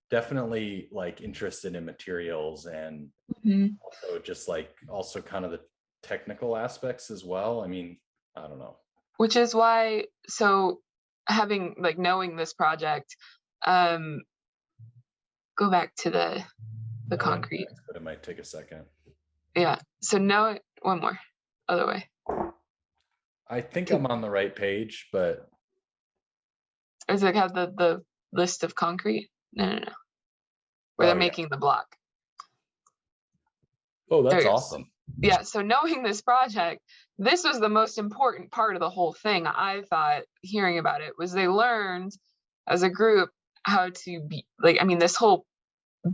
definitely like interested in materials and mhm. also just like also kind of the technical aspects as well. I mean, I don't know. Which is why, so having like knowing this project, go back to the Oh, concrete. but it might take a second. Yeah. So know one more other way. I think I'm on the right page, but Does it have the list of concrete? No. Where they're yeah. making the block. Oh, There that's you go. awesome. Yeah, so knowing this project, this was the most important part of the whole thing. I thought hearing about it was they learned as a group how to be like, I mean, this whole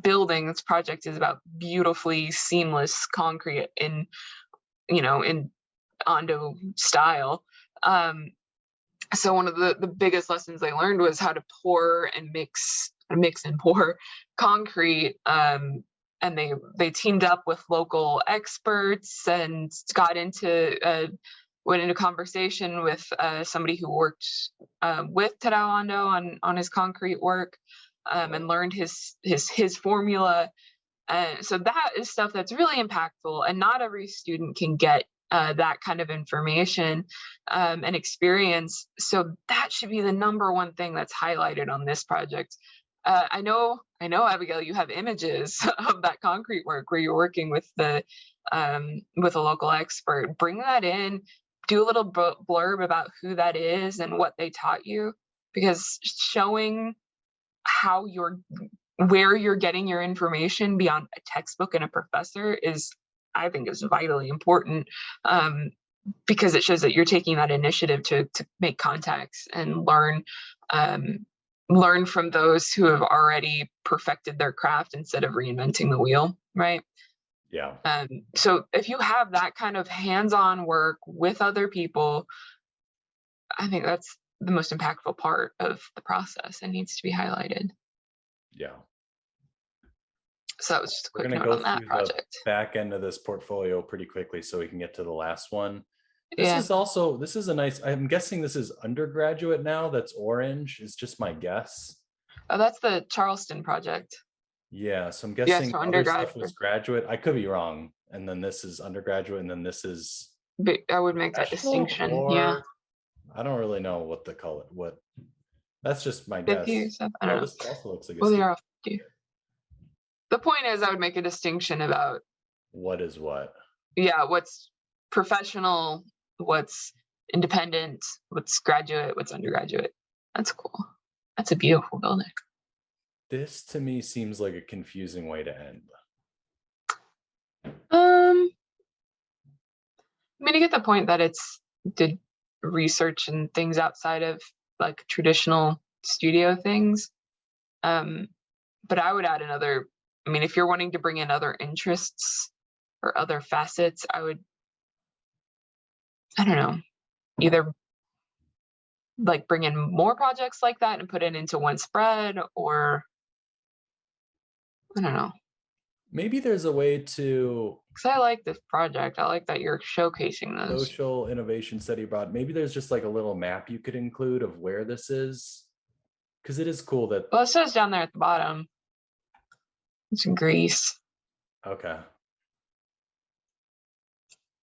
building, this project is about beautifully seamless concrete in, in Ondo style. So one of the biggest lessons they learned was how to pour and mix and pour concrete. And they teamed up with local experts and went into conversation with somebody who worked with Tadao Ando on his concrete work, and learned his formula. So that is stuff that's really impactful, and not every student can get that kind of information and experience. So that should be the number one thing that's highlighted on this project. I know, Abigail, you have images of that concrete work where you're working with a local expert. Bring that in, do a little blurb about who that is and what they taught you, because showing where you're getting your information beyond a textbook and a professor is, I think, is vitally important, because it shows that you're taking that initiative to make contacts and learn from those who have already perfected their craft instead of reinventing the wheel, right? Yeah. So if you have that kind of hands-on work with other people, I think that's the most impactful part of the process and needs to be highlighted. Yeah. So that was just a We're quick going to note go on that through project. the back end of this portfolio pretty quickly so we can get to the last one. This Yeah. is a nice, I'm guessing this is undergraduate now. That's orange is just my guess. Oh, that's the Charleston project. Yeah. So I'm Yeah, guessing so other stuff undergraduate. was graduate. I could be wrong. And then this is undergraduate and then this is But I would make that professional, distinction. or Yeah. I don't really know what the color, that's just my 50 or guess. something. I don't know. This also looks like a Well, they student. are all 50. The point is, I would make a distinction about What is what? yeah, what's professional, what's independent, what's graduate, what's undergraduate. That's cool. That's a beautiful building. This to me seems like a confusing way to end. I mean, I get the point that it's did research and things outside of like traditional studio things. But I would add another, I mean, if you're wanting to bring in other interests or other facets, I don't know, either like bring in more projects like that and put it into one spread, or I don't know. Maybe there's a way to Because I like this project. I like that you're showcasing those. social innovation study abroad. Maybe there's just like a little map you could include of where this is. Because it is cool that. Well, it says down there at the bottom. It's in Greece. Okay.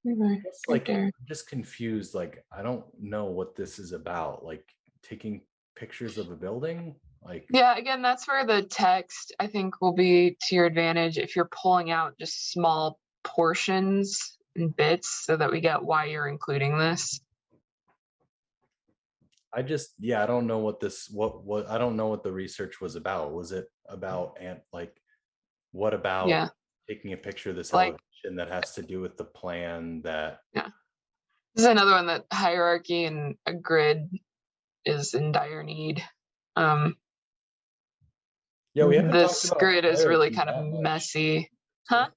It's Like, there. I'm just confused. Like, I don't know what this is about. Like taking pictures of a building. Like, yeah, again, that's where the text I think will be to your advantage if you're pulling out just small portions in bits so that we get why you're including this. I don't know what I don't know what the research was about. Was it about, and like, what about Yeah, taking a picture of this like, elevation that has to do with the plan that, yeah. This is another one that hierarchy and a grid is in dire need. Um, yeah, we haven't talked this about grid is really hierarchy kind of that much. messy. Huh? So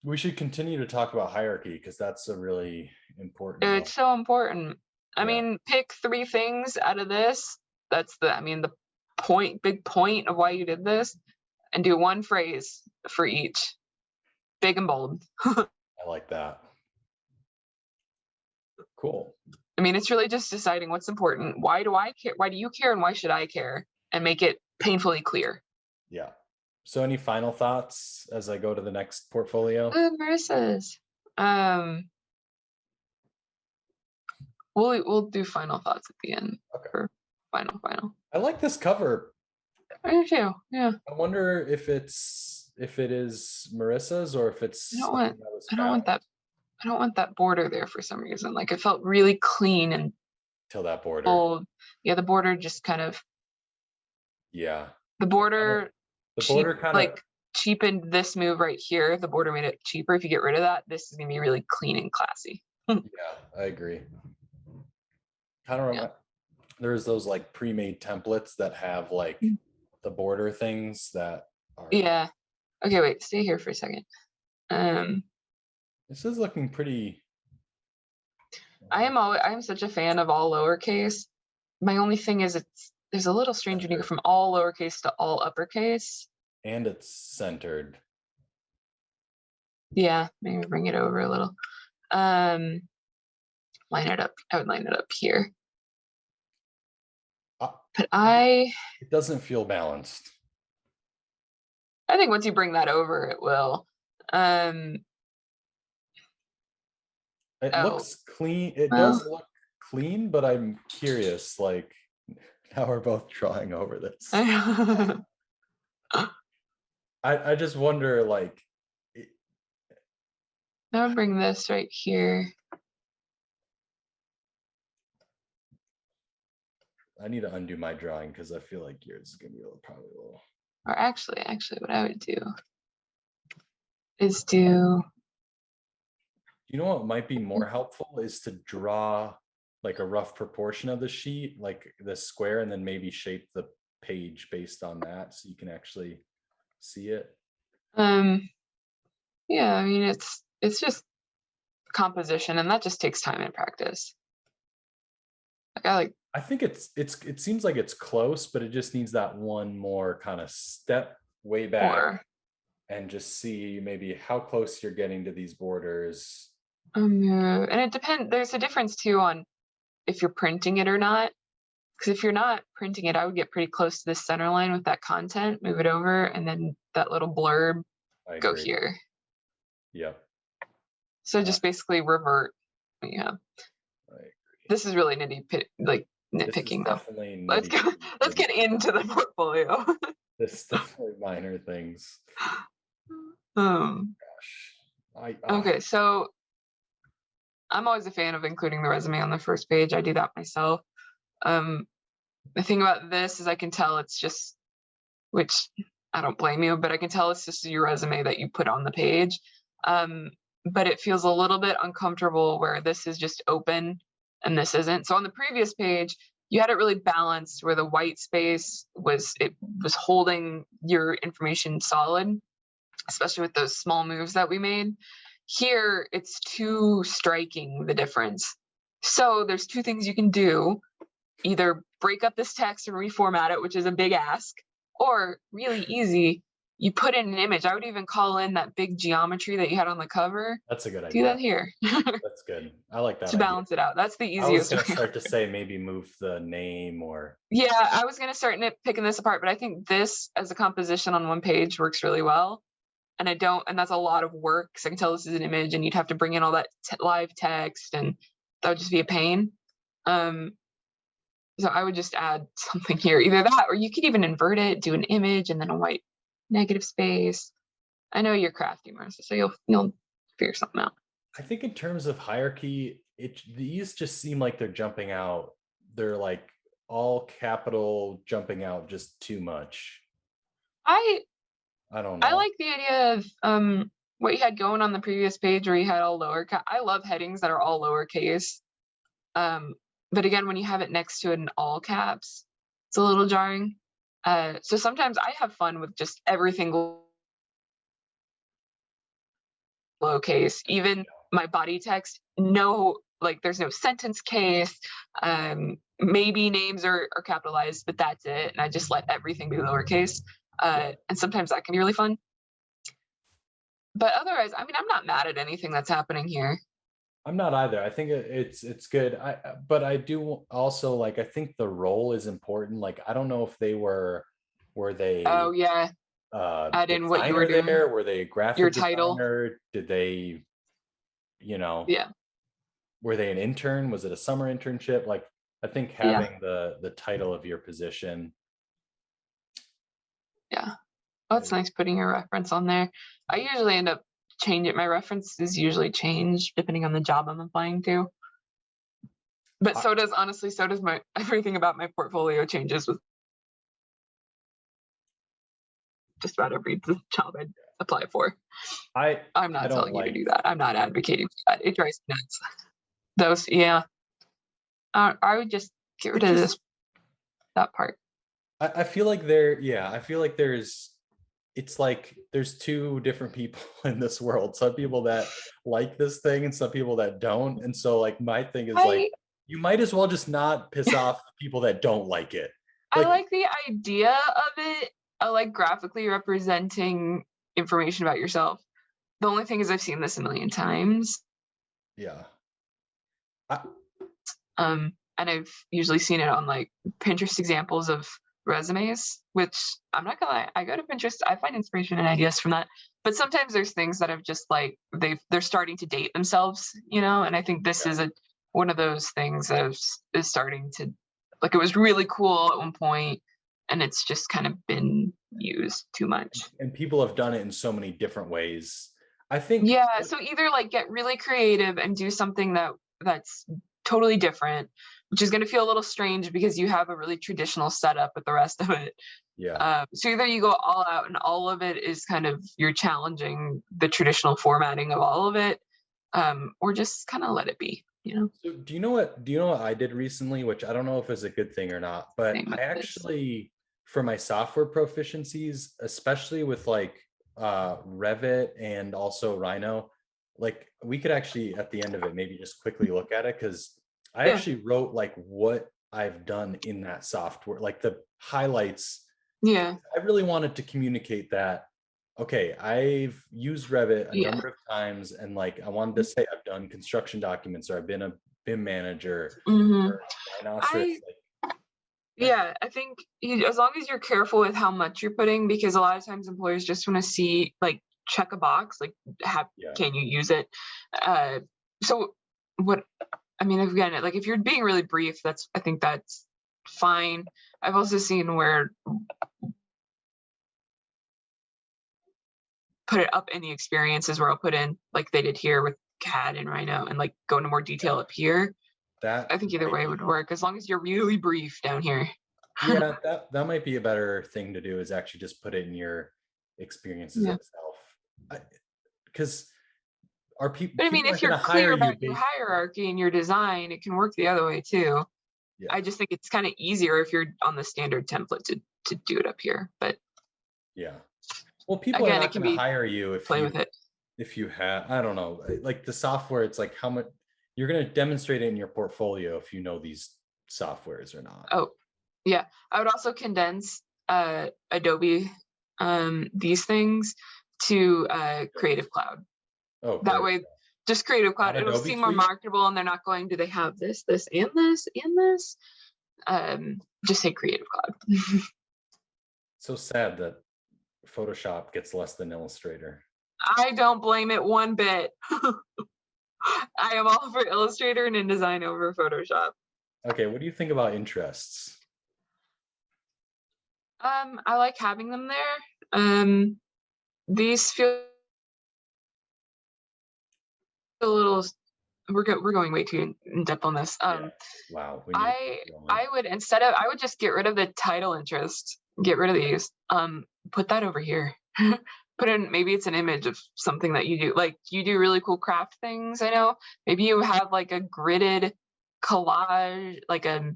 we should continue to talk about hierarchy because that's a really important one. It's so important. I Yeah. mean, pick 3 things out of this. That's the big point of why you did this, and do 1 phrase for each, big and bold. I like that. Cool. I mean, it's really just deciding what's important. Why do I care? Why do you care? And why should I care? And make it painfully clear. Yeah. So any final thoughts as I go to the next portfolio? Versus, um, we'll do final thoughts at the end. Okay. For final. I like this cover. I do too. Yeah. I wonder if it is Marissa's or if it's I don't something want. that was I don't want found that. I don't want that border there for some reason. Like, it felt really clean and till that border. bold. Yeah, the border just kind of. Yeah. The border. The border kind of, like, cheapened this move right here. The border made it cheaper. If you get rid of that, this is gonna be really clean and classy. yeah, I agree. Kind of Yeah. there's those like pre-made templates that have like the border things that are. Yeah. Okay, wait. Stay here for a second. This is looking pretty. I am such a fan of all lowercase. My only thing is there's a little strange when you go from all lowercase to all uppercase. And it's centered. Yeah, maybe bring it over a little. Line it up. I would line it up here. But it doesn't feel balanced. I think once you bring that over, it will. It looks clean. It does look clean, but I'm curious, like, now we're both drawing over this. I just wonder, like, I would bring this right here. I need to undo my drawing because I feel like yours is gonna be probably a little. Or actually, what I would do is do. You know what might be more helpful is to draw like a rough proportion of the sheet, like the square, and then maybe shape the page based on that so you can actually see it. Yeah, I mean, it's just composition, and that just takes time and practice. I think it seems like it's close, but it just needs that one more kind of step way back and just see maybe how close you're getting to these borders. And it depends. There's a difference too on if you're printing it or not. Because if you're not printing it, I would get pretty close to this center line with that content, move it over, and then that little blurb go here. Yep. So just basically revert what you have. This is really nitpicking though. Let's get into the portfolio. This is definitely minor things. Gosh. Okay, so I'm always a fan of including the resume on the first page. I do that myself. The thing about this is I can tell it's just, which I don't blame you, but I can tell it's just your resume that you put on the page. But it feels a little bit uncomfortable where this is just open and this isn't. So on the previous page, you had it really balanced where the white space was holding your information solid, especially with those small moves that we made. Here, it's too striking, the difference. So there's 2 things you can do. Either break up this text and reformat it, which is a big ask, or really easy, you put in an image. I would even call in that big geometry that you had on the cover. That's a good idea. Do that here. That's good. I like that. To balance it out. That's the easiest. I was going to start to say maybe move the name or. Yeah, I was going to start picking this apart, but I think this as a composition on one page works really well. And that's a lot of work because I can tell this is an image and you'd have to bring in all that live text and that would just be a pain. So I would just add something here, either that, or you could even invert it, do an image and then a white negative space. I know you're crafty, Marissa, so you'll figure something out. I think in terms of hierarchy, these just seem like they're jumping out. They're like all capital jumping out just too much. I I don't I know. like the idea of what you had going on the previous page where you had all lower. I love headings that are all lowercase. Um, but again, when you have it next to an all caps, it's a little jarring. So sometimes I have fun with just everything lowercase, even my body text. No, like there's no sentence case. Maybe names are capitalized, but that's it. And I just let everything be lowercase. And sometimes that can be really fun. But otherwise, I mean, I'm not mad at anything that's happening here. I'm not either. I think it's good. But I do also like, I think the role is important. Like, I don't know if were Oh they yeah, add in what you were designer doing, there? Were they a your graphic title. designer? Did they, you know, Yeah, were they an intern? Was it a summer internship? Like, I think yeah, having the title of your position. yeah. Oh, it's nice putting your reference on there. I usually end up changing my references usually change depending on the job I'm applying to. But I, so does honestly, so does my everything about my portfolio changes with just about every job I apply for. I I'm I not don't telling you to like do that. I'm not advocating for that. It drives me nuts. Those, yeah. I would just get rid it of just this that part. I feel like there, yeah, I feel like it's like there's two different people in this world. Some people that like this thing and some people that don't. And so like my thing is like, I you might as well just not piss off the people that don't like it. I Like, like the idea of it. I like graphically representing information about yourself. The only thing is I've seen this a million times. yeah. I, And I've usually seen it on like Pinterest examples of resumes, which I'm not gonna lie, I go to Pinterest, I find inspiration and ideas from that. But sometimes there's things that have just like they're starting to date themselves, and I think this yeah. is a one of those things that is starting to like it was really cool at one point and it's just kind of been used too much. And people have done it in so many different ways. I think, Yeah, so either like get really creative and do something that's totally different, which is going to feel a little strange because you have a really traditional setup with the rest of it. yeah. So either you go all out and all of it is kind of you're challenging the traditional formatting of all of it, or just kind of let it be. So do you know what I did recently, which I don't know if it's a good thing or not, but Same I with this. actually, for my software proficiencies, especially with like Revit and also Rhino, like we could actually at the end of it maybe just quickly look at it, because I Yeah, actually wrote like what I've done in that software, like the highlights. yeah, I really wanted to communicate that, okay, I've used Revit a yeah. number of times, and like I wanted to say I've done construction documents, or I've been a BIM manager, hmm or rhinoceros. I Like, Yeah, I think as long as you're careful with how much you're putting, because a lot of times employers just want to see like check a box, like have yeah, can you use it? Uh, so what I mean, again, like if you're being really brief, I think that's fine. I've also seen where put it up in the experiences where I'll put in like they did here with CAD and Rhino and like go into more detail yeah, up here. that I think either might way be would work as long as you're really brief down here. yeah, that might be a better thing to do, is actually just put it in your experiences Yeah. itself. Because are people But I mean, people if aren't going you're to hire clear you about your based? hierarchy and your design, it can work the other way too. Yeah, I just think it's kind of easier if you're on the standard template to do it up here. But yeah. Well, people are again, it not can going to be hire you play with it. if you have, I don't know, like the software, it's like how much you're going to demonstrate it in your portfolio if you know these softwares or not. Oh, yeah. I would also condense Adobe these things to Creative Cloud. Oh, That Creative way, just Creative Cloud. Cloud, Not it'll Adobe seem more Suite. marketable and they're not going, do they have this, this, and this, and this? Just say Creative Cloud. So sad that Photoshop gets less than Illustrator. I don't blame it one bit. I am all for Illustrator and InDesign over Photoshop. Okay, what do you think about interests? I like having them there. These feel a little, we're going way too in depth on this. Yeah. Wow. We need to I keep going. I would, I would just get rid of the title interest, get rid of these. Put that over here. Put in, maybe it's an image of something that you do. Like, you do really cool craft things, I know. Maybe you have like a gridded collage, like a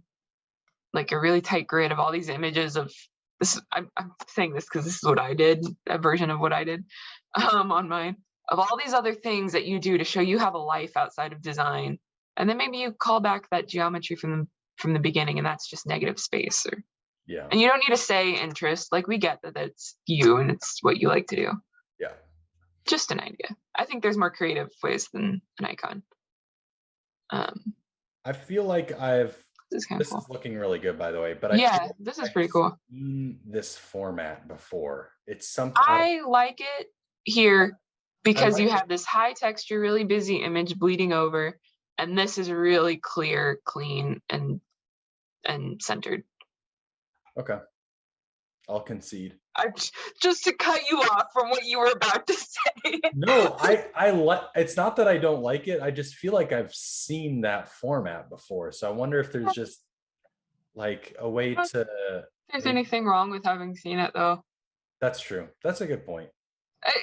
really tight grid of all these images of this. I'm saying this because this is what I did, a version of what I did on mine, of all these other things that you do to show you have a life outside of design. And then maybe you call back that geometry from the beginning, and that's just negative space. Yeah. And you don't need to say interest. Like, we get that that's you and it's what you like to do. Yeah. Just an idea. I think there's more creative ways than an icon. I feel like This is kind of this cool. is looking really good, by the way, but I Yeah, feel this is like pretty cool. seen this format before. It's something I like it here because like you it. have this high texture, really busy image bleeding over, and this is really clear, clean, and centered. Okay. I'll concede. Just to cut you off from what you were about to say. No, I like, it's not that I don't like it. I just feel like I've seen that format before. So I wonder if there's just like a way to If there's make, anything wrong with having seen it, though. that's true. That's a good point.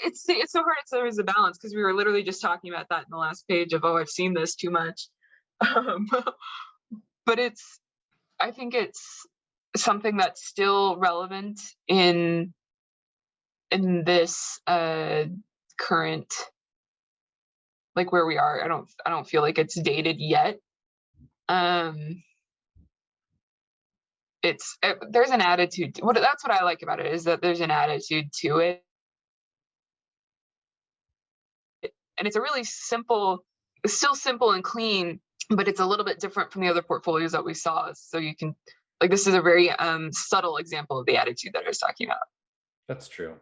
It's so hard to say there's a balance, because we were literally just talking about that in the last page of, oh, I've seen this too much. But I think it's something that's still relevant in this current, like, where we are. I don't feel like it's dated yet. There's an attitude. That's what I like about it, is that there's an attitude to it, and it's a really simple, it's still simple and clean, but it's a little bit different from the other portfolios that we saw. So you can, like, this is a very subtle example of the attitude that I was talking about. That's true.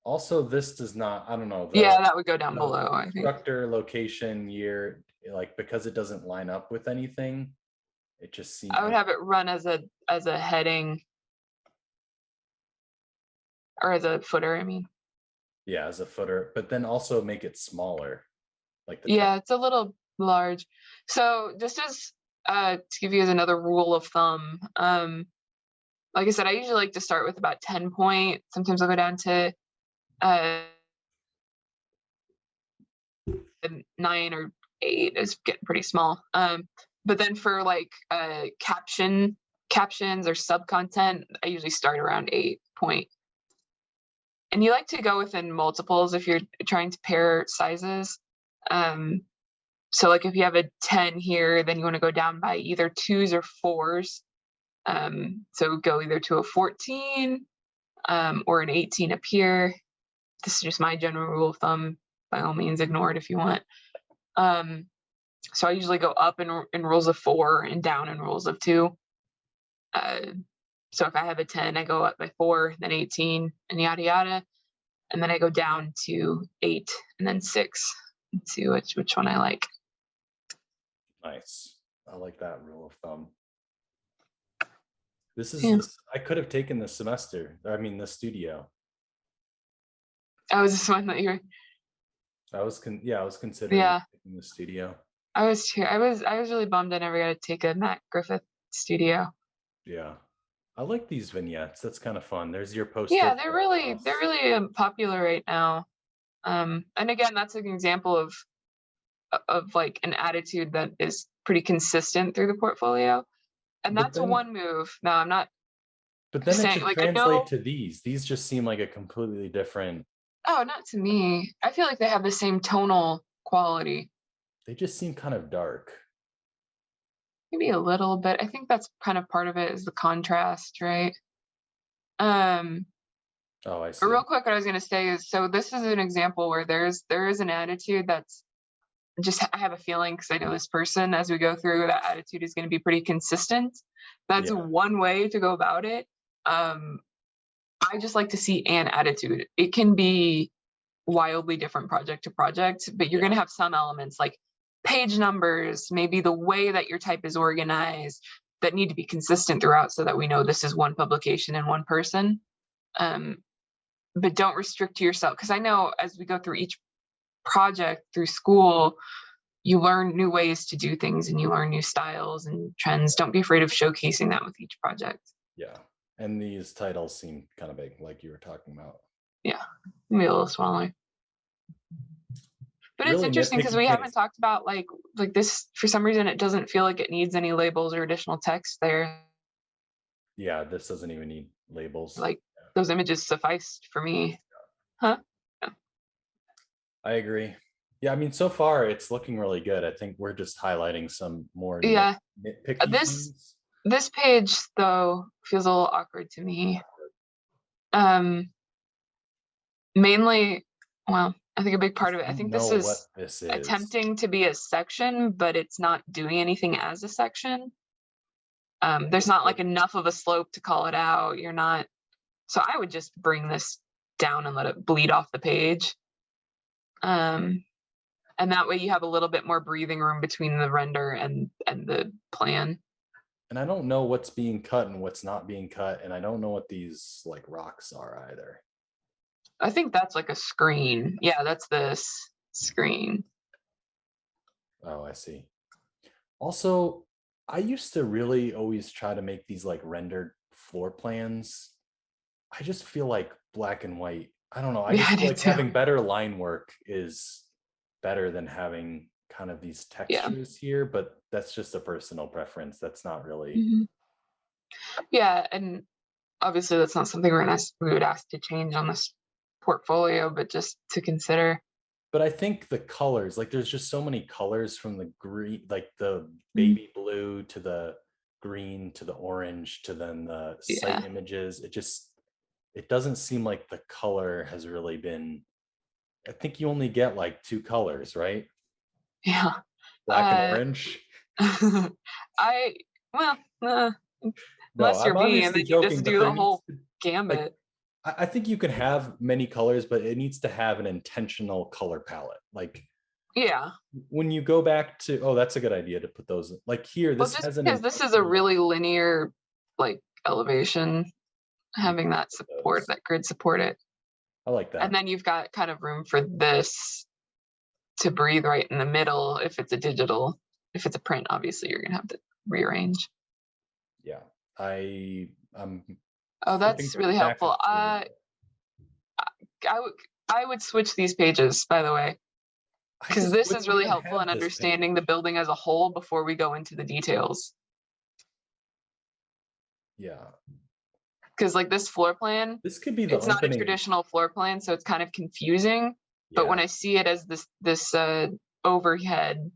Also, this does not, I don't know, Yeah, that would go down the below, I think. instructor, location, year, like, because it doesn't line up with anything, it just seems I would have it run as a heading, or as a footer, I mean. yeah, as a footer, but then also make it smaller, like the Yeah, it's a little large. So just as to give you as another rule of thumb, like I said, I usually like to start with about 10 point. Sometimes I'll go down to 9 or 8. It's getting pretty small. But then for like captions or sub content, I usually start around 8 point. And you like to go within multiples if you're trying to pair sizes. So like if you have a 10 here, then you want to go down by either 2s or 4s. So go either to a 14 or an 18 up here. This is just my general rule of thumb. By all means, ignore it if you want. So I usually go up in rules of 4 and down in rules of 2. So if I have a 10, I go up by 4, then 18, and yada yada. And then I go down to 8 and then 6 and see which one I like. Nice. I like that rule of thumb. This is I could have taken this semester. I mean, the studio. Oh, is this one that you're? I was considering taking the studio. I was too. I was really bummed I never got to take a Matt Griffith studio. Yeah. I like these vignettes. That's kind of fun. There's your poster. Yeah, they're really popular right now. And again, that's an example of like an attitude that is pretty consistent through the portfolio. And that's one move. No, I'm not. But then it should like, translate to these. These just seem like a completely different. Oh, not to me. I feel like they have the same tonal quality. They just seem kind of dark. Maybe a little bit. I think that's kind of part of it, is the contrast, right? Oh, I see. But real quick, what I was going to say is, so this is an example where there is an attitude that's just, I have a feeling, because I know this person, as we go through, that attitude is going to be pretty consistent. That's one way to go about it. I just like to see an attitude. It can be wildly different project to project, but you're going to have some elements like page numbers, maybe the way that your type is organized, that need to be consistent throughout, so that we know this is one publication and one person. But don't restrict yourself, because I know as we go through each project through school, you learn new ways to do things and you learn new styles and trends. Don't be afraid of showcasing that with each project. Yeah. And these titles seem kind of big, like you were talking about. Yeah, maybe a little smaller. But it's Really interesting because nitpicky we haven't things. talked about like this. For some reason, it doesn't feel like it needs any labels or additional text there. Yeah, this doesn't even need labels. Like those images sufficed for me. Huh? I agree. Yeah, I mean, so far it's looking really good. I think we're just highlighting some more Yeah. nitpicky This things. this page though feels a little awkward to me. Um, Mainly, well, I think a big part of it. I I don't think know this what is this is. attempting to be a section, but it's not doing anything as a section. There's not like enough of a slope to call it out. You're not. So I would just bring this down and let it bleed off the page. And that way you have a little bit more breathing room between the render and the plan. And I don't know what's being cut and what's not being cut, and I don't know what these like rocks are either. I think that's like a screen. Yeah, that's this screen. Oh, I see. Also, I used to really always try to make these like rendered floor plans. I just feel like black and white. I don't know. I Yeah, I just feel do like too. having better line work is better than having kind of these Yeah. textures here, but that's just a personal preference. That's not really. Mhm. Yeah, and obviously that's not something we would ask to change on this portfolio, but just to consider. But I think the colors, like there's just so many colors from the green, like the Mhm. baby blue to the green to the orange to then the site Yeah. images. It doesn't seem like the color has really been. I think you only get like two colors, right? Yeah. Black and Uh, orange. I well, No, unless you're I'm me, and obviously then you joking, just but do there the needs whole to, like, gambit. I think you can have many colors, but it needs to have an intentional color palette. Like Yeah. when you go back to, oh, that's a good idea to put those, like here, Well, this just has an because this is a intentional, really linear like elevation, you having can that put support, those. that grid support it. I like And that. then you've got kind of room for this to breathe right in the middle if it's a digital. If it's a print, obviously you're gonna have to rearrange. Yeah. I'm Oh, flipping that's really back and helpful. forth. I would switch these pages, by the way, I because just this wouldn't is really even helpful in have this understanding the page. building as a whole before we go into the details. Yeah. Because like this floor plan, This could be the it's not a opening. traditional floor plan, so it's kind of confusing. But when Yeah. I see it as this overhead,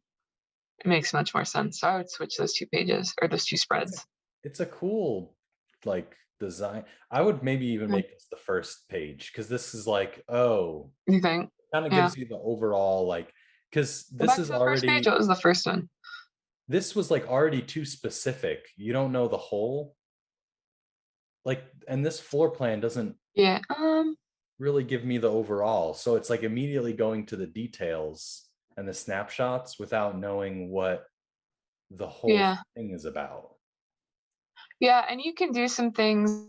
it makes much more sense. So I would switch those two pages or those two It's a, spreads. it's a cool like design. I would maybe even Mm, make this the first page because this is like, oh, you think? kind of Yeah. gives you the overall like, because Go back to the first page. What was the first one? this was like already too specific. You don't know the whole, like, and this floor plan doesn't Yeah. really give me the overall. So it's like immediately going to the details and the snapshots without knowing what the whole Yeah. thing is about. Yeah. And you can do some things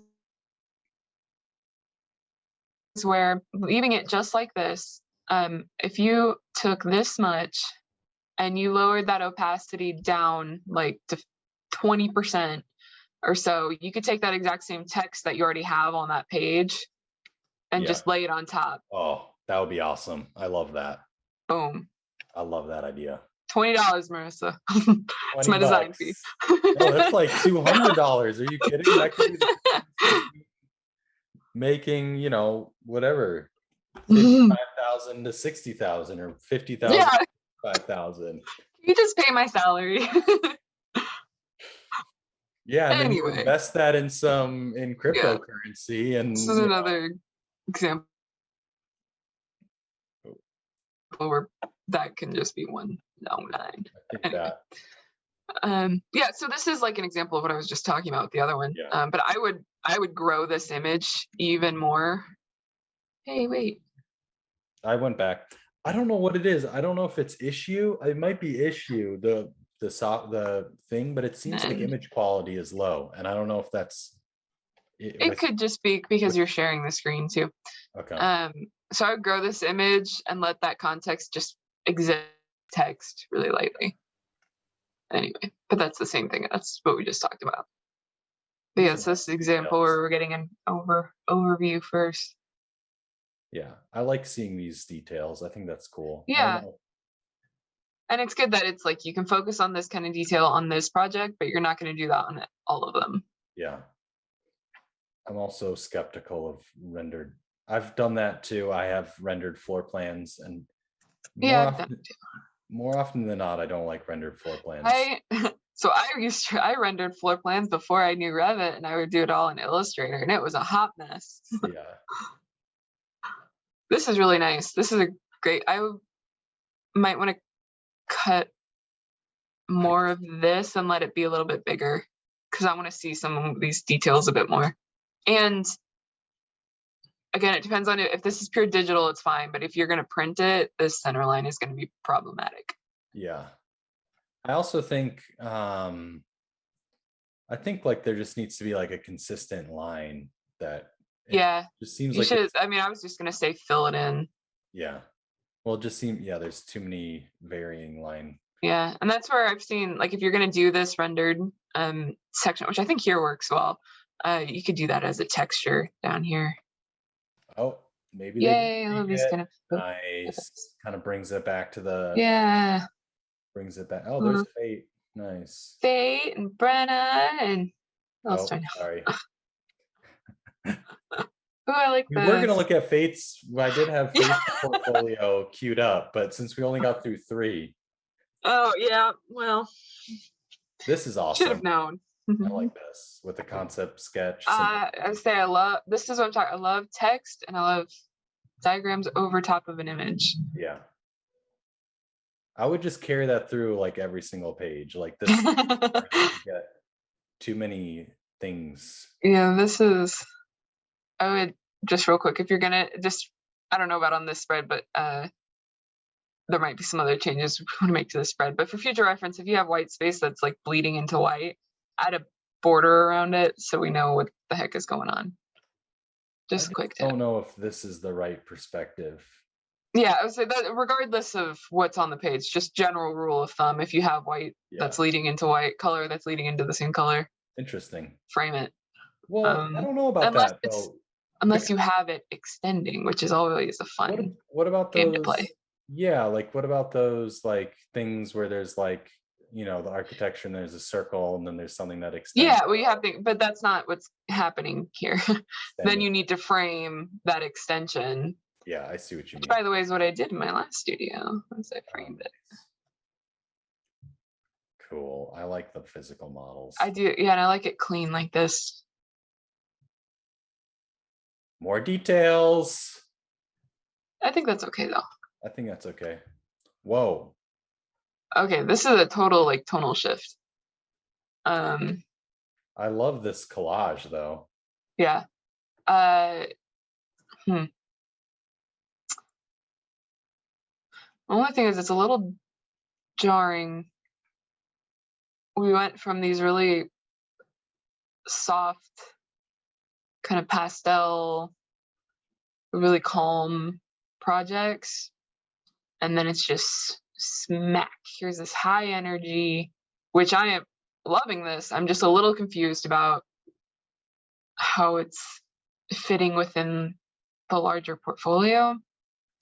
where leaving it just like this, if you took this much and you lowered that opacity down like to 20% or so, you could take that exact same text that you already have on that page and Yeah. just lay it on top. Oh, that would be awesome. I love that. Boom. I love that idea. $20, Marissa. It's 20 my design fee. bucks. No, that's like $200. Are you kidding? That could be the making, whatever, 55,000 to 60,000 or 50,000 Yeah, 5,000. you just pay my salary. Yeah, and then you Anyway, invest that in in yeah, cryptocurrency this is and another example where that can just be 109. I think Anyway. that, Yeah, so this is like an example of what I was just talking about with the other one. yeah. But I would grow this image even more. Hey, wait. I went back. I don't know what it is. I don't know if it's issue. It might be issue, the thing, but it And seems like then image quality is low. And I don't know if that's It could just be because you're sharing the screen too. Okay. So I would grow this image and let that context just exist text really lightly. Anyway, but that's the same thing. That's what we just talked about. But These yeah, are it's this nice example details. where we're getting an overview first. Yeah, I like seeing these details. I think that's cool. I don't Yeah, know. and it's good that it's like you can focus on this kind of detail on this project, but you're not going to do that on all of them. Yeah. I'm also skeptical of rendered. I've done that too. I have rendered floor plans, and Yeah, more I've done often it too. more often than not, I don't like rendered floor plans. I so I rendered floor plans before I knew Revit, and I would do it all in Illustrator, and it was a hot mess. Yeah. This is really nice. This is a great. Might want to cut more of this and let it be a little bit bigger because I want to see some of these details a bit more. And again, it depends on it. If this is pure digital, it's fine. But if you're going to print it, this center line is going to be problematic. Yeah. I also think like there just needs to be like a consistent line that it Yeah, just seems you like should. it's I mean, I was just going to say fill it in. yeah. Well, it just seems yeah, there's too many varying line. Yeah, and that's where I've seen, like, if you're going to do this rendered section, which I think here works well, you could do that as a texture down here. Oh, maybe they did Yay, I love make these it. kind of Nice. Kind of brings it back to the Yeah. brings it back. Oh, there's Fate. Nice. Fate and Brenna and what else Oh, do I know? sorry. Oh, I like We were gonna this. look at Fate's. I did have Fate's portfolio queued up, but since we only got through 3, Oh, yeah. Well, this is should awesome. have known. I like this with the concept sketch. I say I love this is what I'm talking. I love text and I love diagrams over top of an image. Yeah. I would just carry that through like every single page. Like this get too many things. Yeah, this is I would just real quick if you're gonna just I don't know about on this spread, but there might be some other changes we want to make to the spread. But for future reference, if you have white space that's like bleeding into white, add a border around it so we know what the heck is going on. Just a quick tip. Don't know if this is the right perspective. Yeah, I would say that regardless of what's on the page, just general rule of thumb, if you have white that's leading into white, color that's leading into the same color, Interesting. frame it. Well, I don't know about that though. Unless you have it extending, which is always a fun What about game to those? play. Yeah, like what about those like things where there's like, the architecture and there's a circle and then there's something that extends. Yeah, well, you have to, but that's not what's happening here. Then extending. you need to frame that extension. Yeah, I see what you mean. Which, by the way, is what I did in my last studio, as I framed it. Cool. I like the physical models. I do, yeah, and I like it clean like this. More details. I think that's okay, though. I think that's okay. Whoa. Okay, this is a total like tonal shift. I love this collage though. Yeah. Only thing is it's a little jarring. We went from these really soft, kind of pastel, really calm projects, and then it's just smack. Here's this high energy, which I am loving this. I'm just a little confused about how it's fitting within the larger portfolio.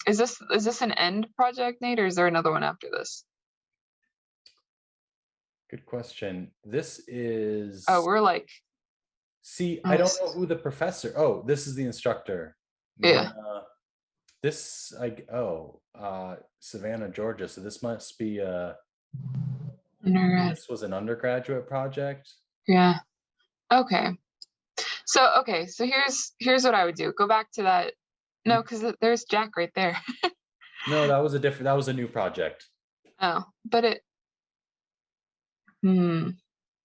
Is this an end project, Nate, or is there another one after this? Good question. This is Oh, we're like see, I don't know who the professor. Oh, this is the instructor. Yeah. This Savannah, Georgia. So this must be this was an undergraduate project. Yeah. Okay. So here's what I would do. Go back to that. No, because there's Jack right there. No, that was a new project. Oh, but it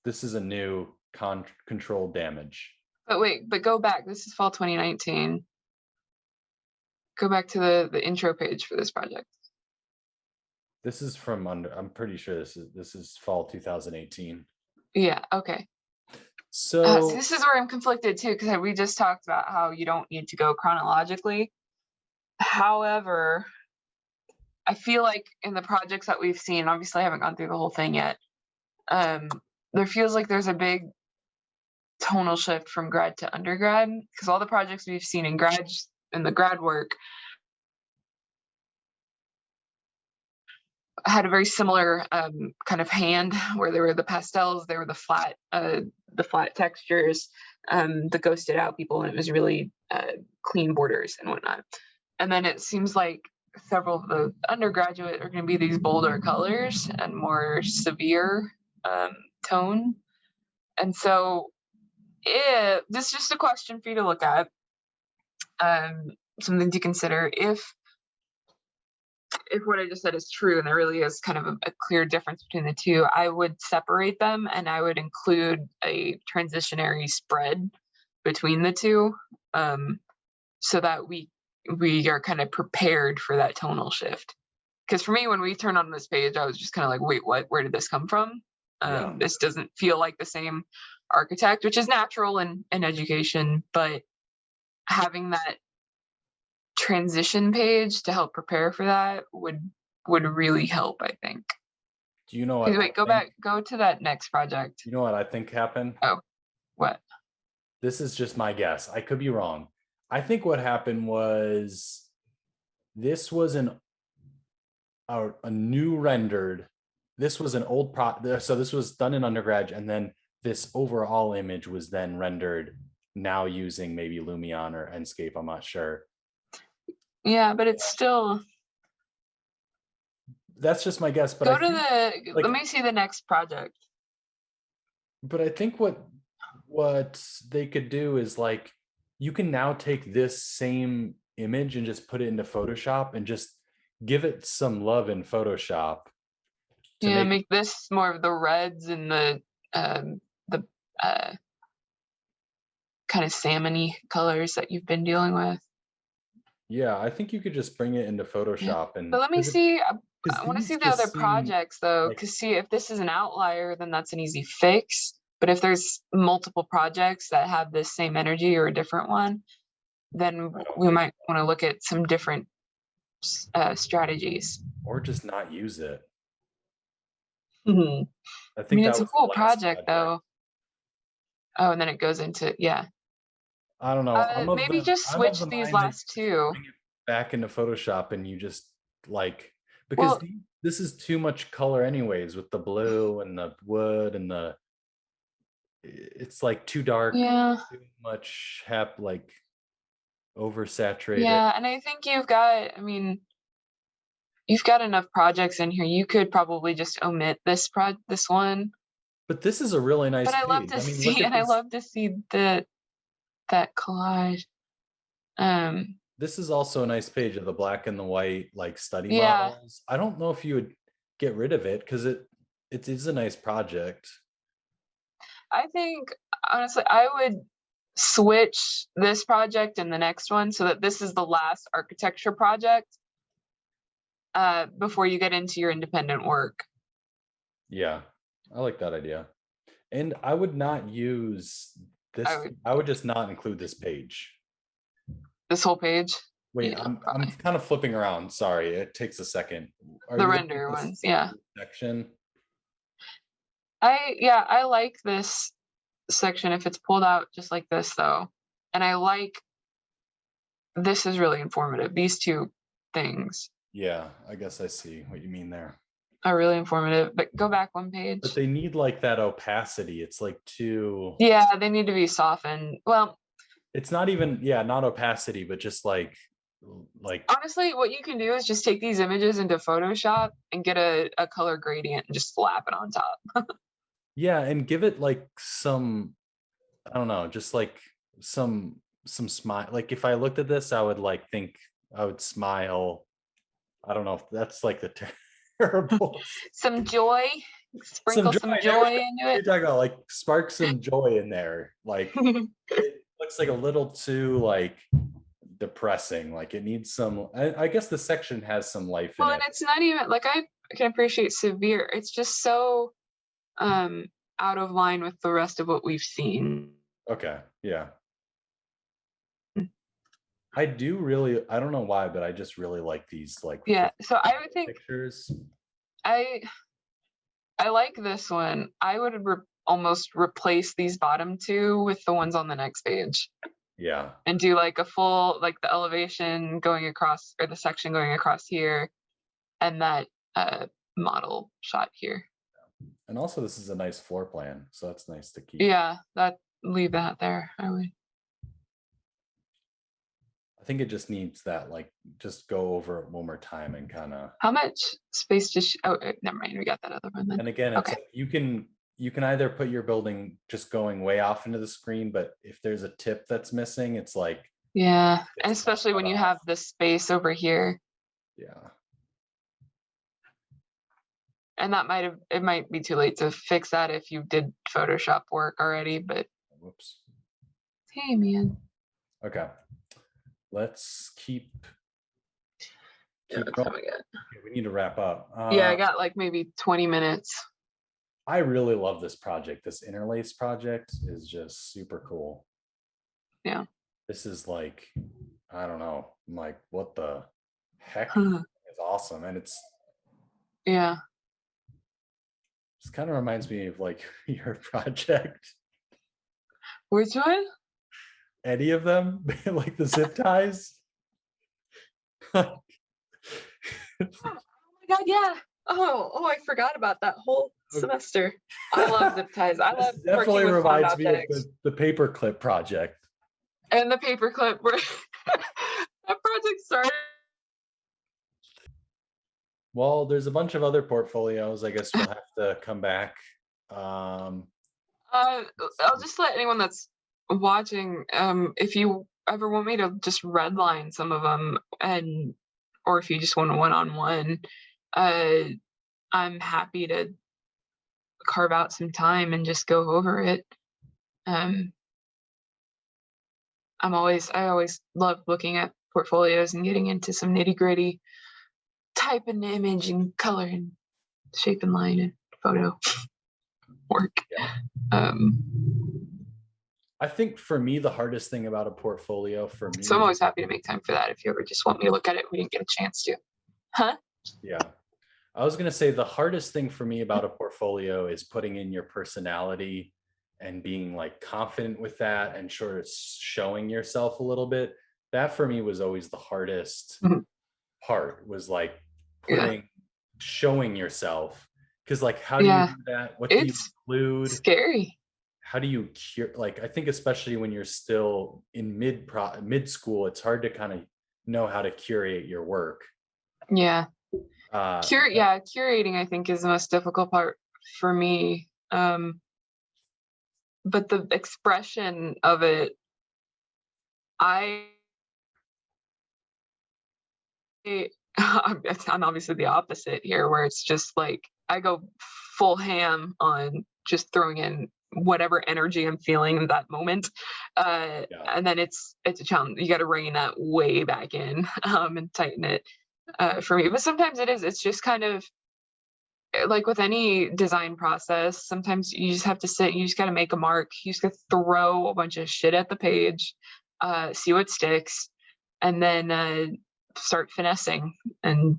This is a new control damage. But go back. This is fall 2019. Go back to the intro page for this project. This is from I'm pretty sure this is fall 2018. Yeah, okay. So So this is where I'm conflicted too, because we just talked about how you don't need to go chronologically. However, I feel like in the projects that we've seen, obviously I haven't gone through the whole thing yet. Um, there feels like there's a big tonal shift from grad to undergrad, because all the projects we've seen in the grad work had a very similar kind of hand, where there were the pastels, there were the flat textures, the ghosted out people, and it was really clean borders and whatnot. And then it seems like several of the undergraduate are going to be these bolder colors and more severe um, tone. And so, this is just a question for you to look at, um, something to consider. If what I just said is true and there really is kind of a clear difference between the two, I would separate them and I would include a transitionary spread between the two, so that we are kind of prepared for that tonal shift. Because for me, when we turned on this page, I was just kind of like, wait, what? Where did this come from? yeah. This doesn't feel like the same architect, which is natural in education, but having that transition page to help prepare for that would really help, I think. Do you know what 'Cause I wait, go think? back, go to that next project. You know what I think happened? Oh, what? This is just my guess. I could be wrong. I think what happened was this was a new rendered. This was an old so this was done in undergrad, and then this overall image was then rendered now using maybe Lumion or Enscape. I'm not sure. Yeah, but it's still That's just my guess, but I go to think let like, me see the next project. but I think what they could do is like you can now take this same image and just put it into Photoshop and just give it some love in Photoshop to Yeah, make it. make this more of the reds and the uh kind of salmony colors that you've been dealing with. Yeah, I think you could just bring it into Yeah. Photoshop But and let me see. because I want to these see the other just seem projects though, like because see if this is an outlier, then that's an easy fix. But if there's multiple projects that have this same energy or a different one, then I don't we think, might want to look at some different strategies. or just not use it. Mhm. I I think mean, that it's a was the cool last project project. though. Oh, and then it goes into, yeah. I don't know. Maybe just I'm of the switch these mind that you last just two. bring it back into Photoshop and you just like because Well, this is too much color anyways with the blue and the wood and it's like too dark, yeah, too much like oversaturated. yeah, and I think I mean, you've got enough projects in here. You could probably just omit this one. But this is a really But nice I love page. to I mean, look see, at and I this. love to see that collage. Um, This is also a nice page of the black and the white like study yeah, models. I don't know if you would get rid of it because it is a nice project. I think honestly, I would switch this project and the next one so that this is the last architecture project before you get into your independent work. Yeah, I like that idea. And I would not use I this. would I would just not include this page. this whole page. Wait, Yeah, I'm probably kind of flipping around. Sorry, it takes a second. Are the you looking render at this ones. Yeah, section? I like this section if it's pulled out just like this though, and I like this is really informative. These two things Yeah, I guess I see what you mean there. are really informative. But go back one But page. they need like that opacity. It's like too. Yeah, they need to be softened. Well, It's not even, yeah, not opacity, but just like honestly, what you can do is just take these images into Photoshop and get a color gradient and just slap it on top. yeah, and give it like some, I don't know, just like some smile. Like if I looked at this, I would like think I would smile. I don't know if that's like the terrible Some joy, some sprinkle joy. some There we joy go. into You're talking about like spark some joy in there. Like it. it looks like a little too like depressing. Like it needs some. I guess the section has some life in Well, and it. it's not even like I can appreciate severe. It's just so out of line with the rest of what we've seen. Okay. Yeah. I do really, I don't know why, but I just really like these like Yeah, so I would think pictures. I I like this one. I would almost replace these bottom two with the ones on the next page Yeah. and do like a full, like the elevation going across or the section going across here and that uh, model shot here. And also this is a nice floor plan, so that's nice to keep. Yeah, leave that there. I would. I think it just needs that, like, just go over it one more time and kind of. How much space does oh, never mind. We got that other one then. And again, it's Okay. like you can either put your building just going way off into the screen, but if there's a tip that's missing, it's like, Yeah, it's and especially cut when you off. have this space over here. Yeah. And it might be too late to fix that if you did Photoshop work already, but Whoops. hey, man. Okay. Let's keep Yeah, what going. time I got? Okay, we need to wrap up. Yeah, I got like maybe 20 minutes. I really love this project. This interlace project is just super cool. Yeah. This is like, I don't know, I'm like, what the heck? Huh. It's awesome. And it's Yeah. kind of reminds me of like your project. Which one? Any of them, like the zip ties. Oh my God, yeah. Oh, I forgot about that whole semester. I love zip ties. I love This definitely working with found reminds me of objects. the paperclip project. And the paperclip where that project started. Well, there's a bunch of other portfolios. I guess we'll have to come back. I'll just let anyone that's watching, if you ever want me to just redline some of them, and or if you just want a one-on-one, uh, I'm happy to carve out some time and just go over it. Um, I always love looking at portfolios and getting into some nitty-gritty type and image and color and shape and line and photo work. Yeah. I think for me, the hardest thing about a portfolio for me. So I'm always happy to make time for that if you ever just want me to look at it. We didn't get a chance to. Huh? Yeah. I was going to say the hardest thing for me about a portfolio is putting in your personality and being like confident with that and sort of showing yourself a little bit. That for me was always the hardest part, was like showing yourself. Because like, how do you do that? What do you include? Scary. How do you cure? Like, I think especially when you're still in mid school, it's hard to kind of know how to curate your work. Yeah. Curating I think is the most difficult part for me. But the expression of it, I'm obviously the opposite here, where it's just like I go full ham on just throwing in whatever energy I'm feeling in that moment, and then it's a challenge. You got to rein that way back in and tighten it for me. But sometimes it's just kind of like with any design process. Sometimes you just have to sit. You just got to make a mark. You just got to throw a bunch of shit at the page, see what sticks, and then start finessing and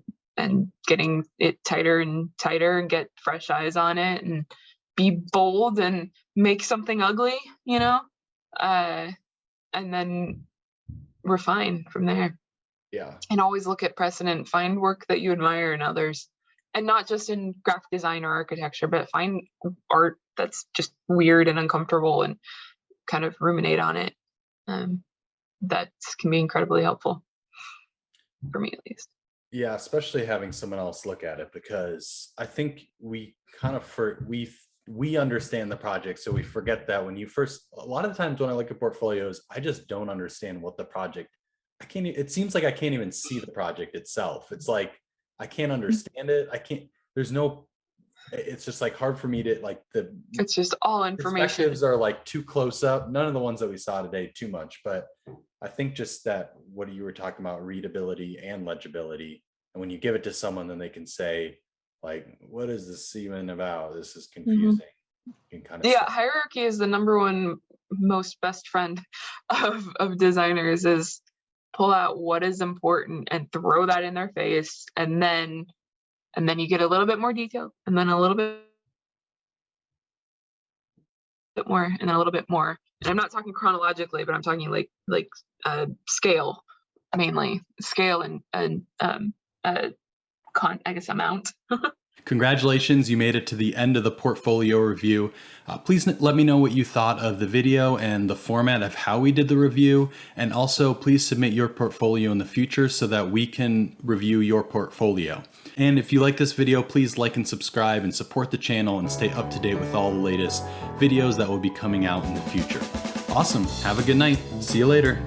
getting it tighter and tighter and get fresh eyes on it and be bold and make something ugly, and then refine from there. Yeah. And always look at precedent, find work that you admire in others, and not just in graphic design or architecture, but find art that's just weird and uncomfortable and kind of ruminate on it. That can be incredibly helpful for me, at least. Yeah, especially having someone else look at it, because I think we kind of we understand the project, so we forget that when you first, a lot of the times when I look at portfolios, I just don't understand what the project. It seems like I can't even see the project itself. It's like I can't understand it. It's just like hard for me to like it's just all information. Perspectives are like too close up. None of the ones that we saw today too much, but I think just that what you were talking about, readability and legibility, and when you give it to someone, then they can say like, what is this even about? This is confusing. You can kind of Yeah, hierarchy is the number one most best friend of designers, is pull out what is important and throw that in their face, and then you get a little bit more detail, and then a little bit more, and then a little bit more. And I'm not talking chronologically, but I'm talking scale, mainly scale and I guess amount. Congratulations, you made it to the end of the portfolio review. Please let me know what you thought of the video and the format of how we did the review. And also please submit your portfolio in the future so that we can review your portfolio. And if you like this video, please like and subscribe and support the channel and stay up to date with all the latest videos that will be coming out in the future. Awesome, have a good night. See you later.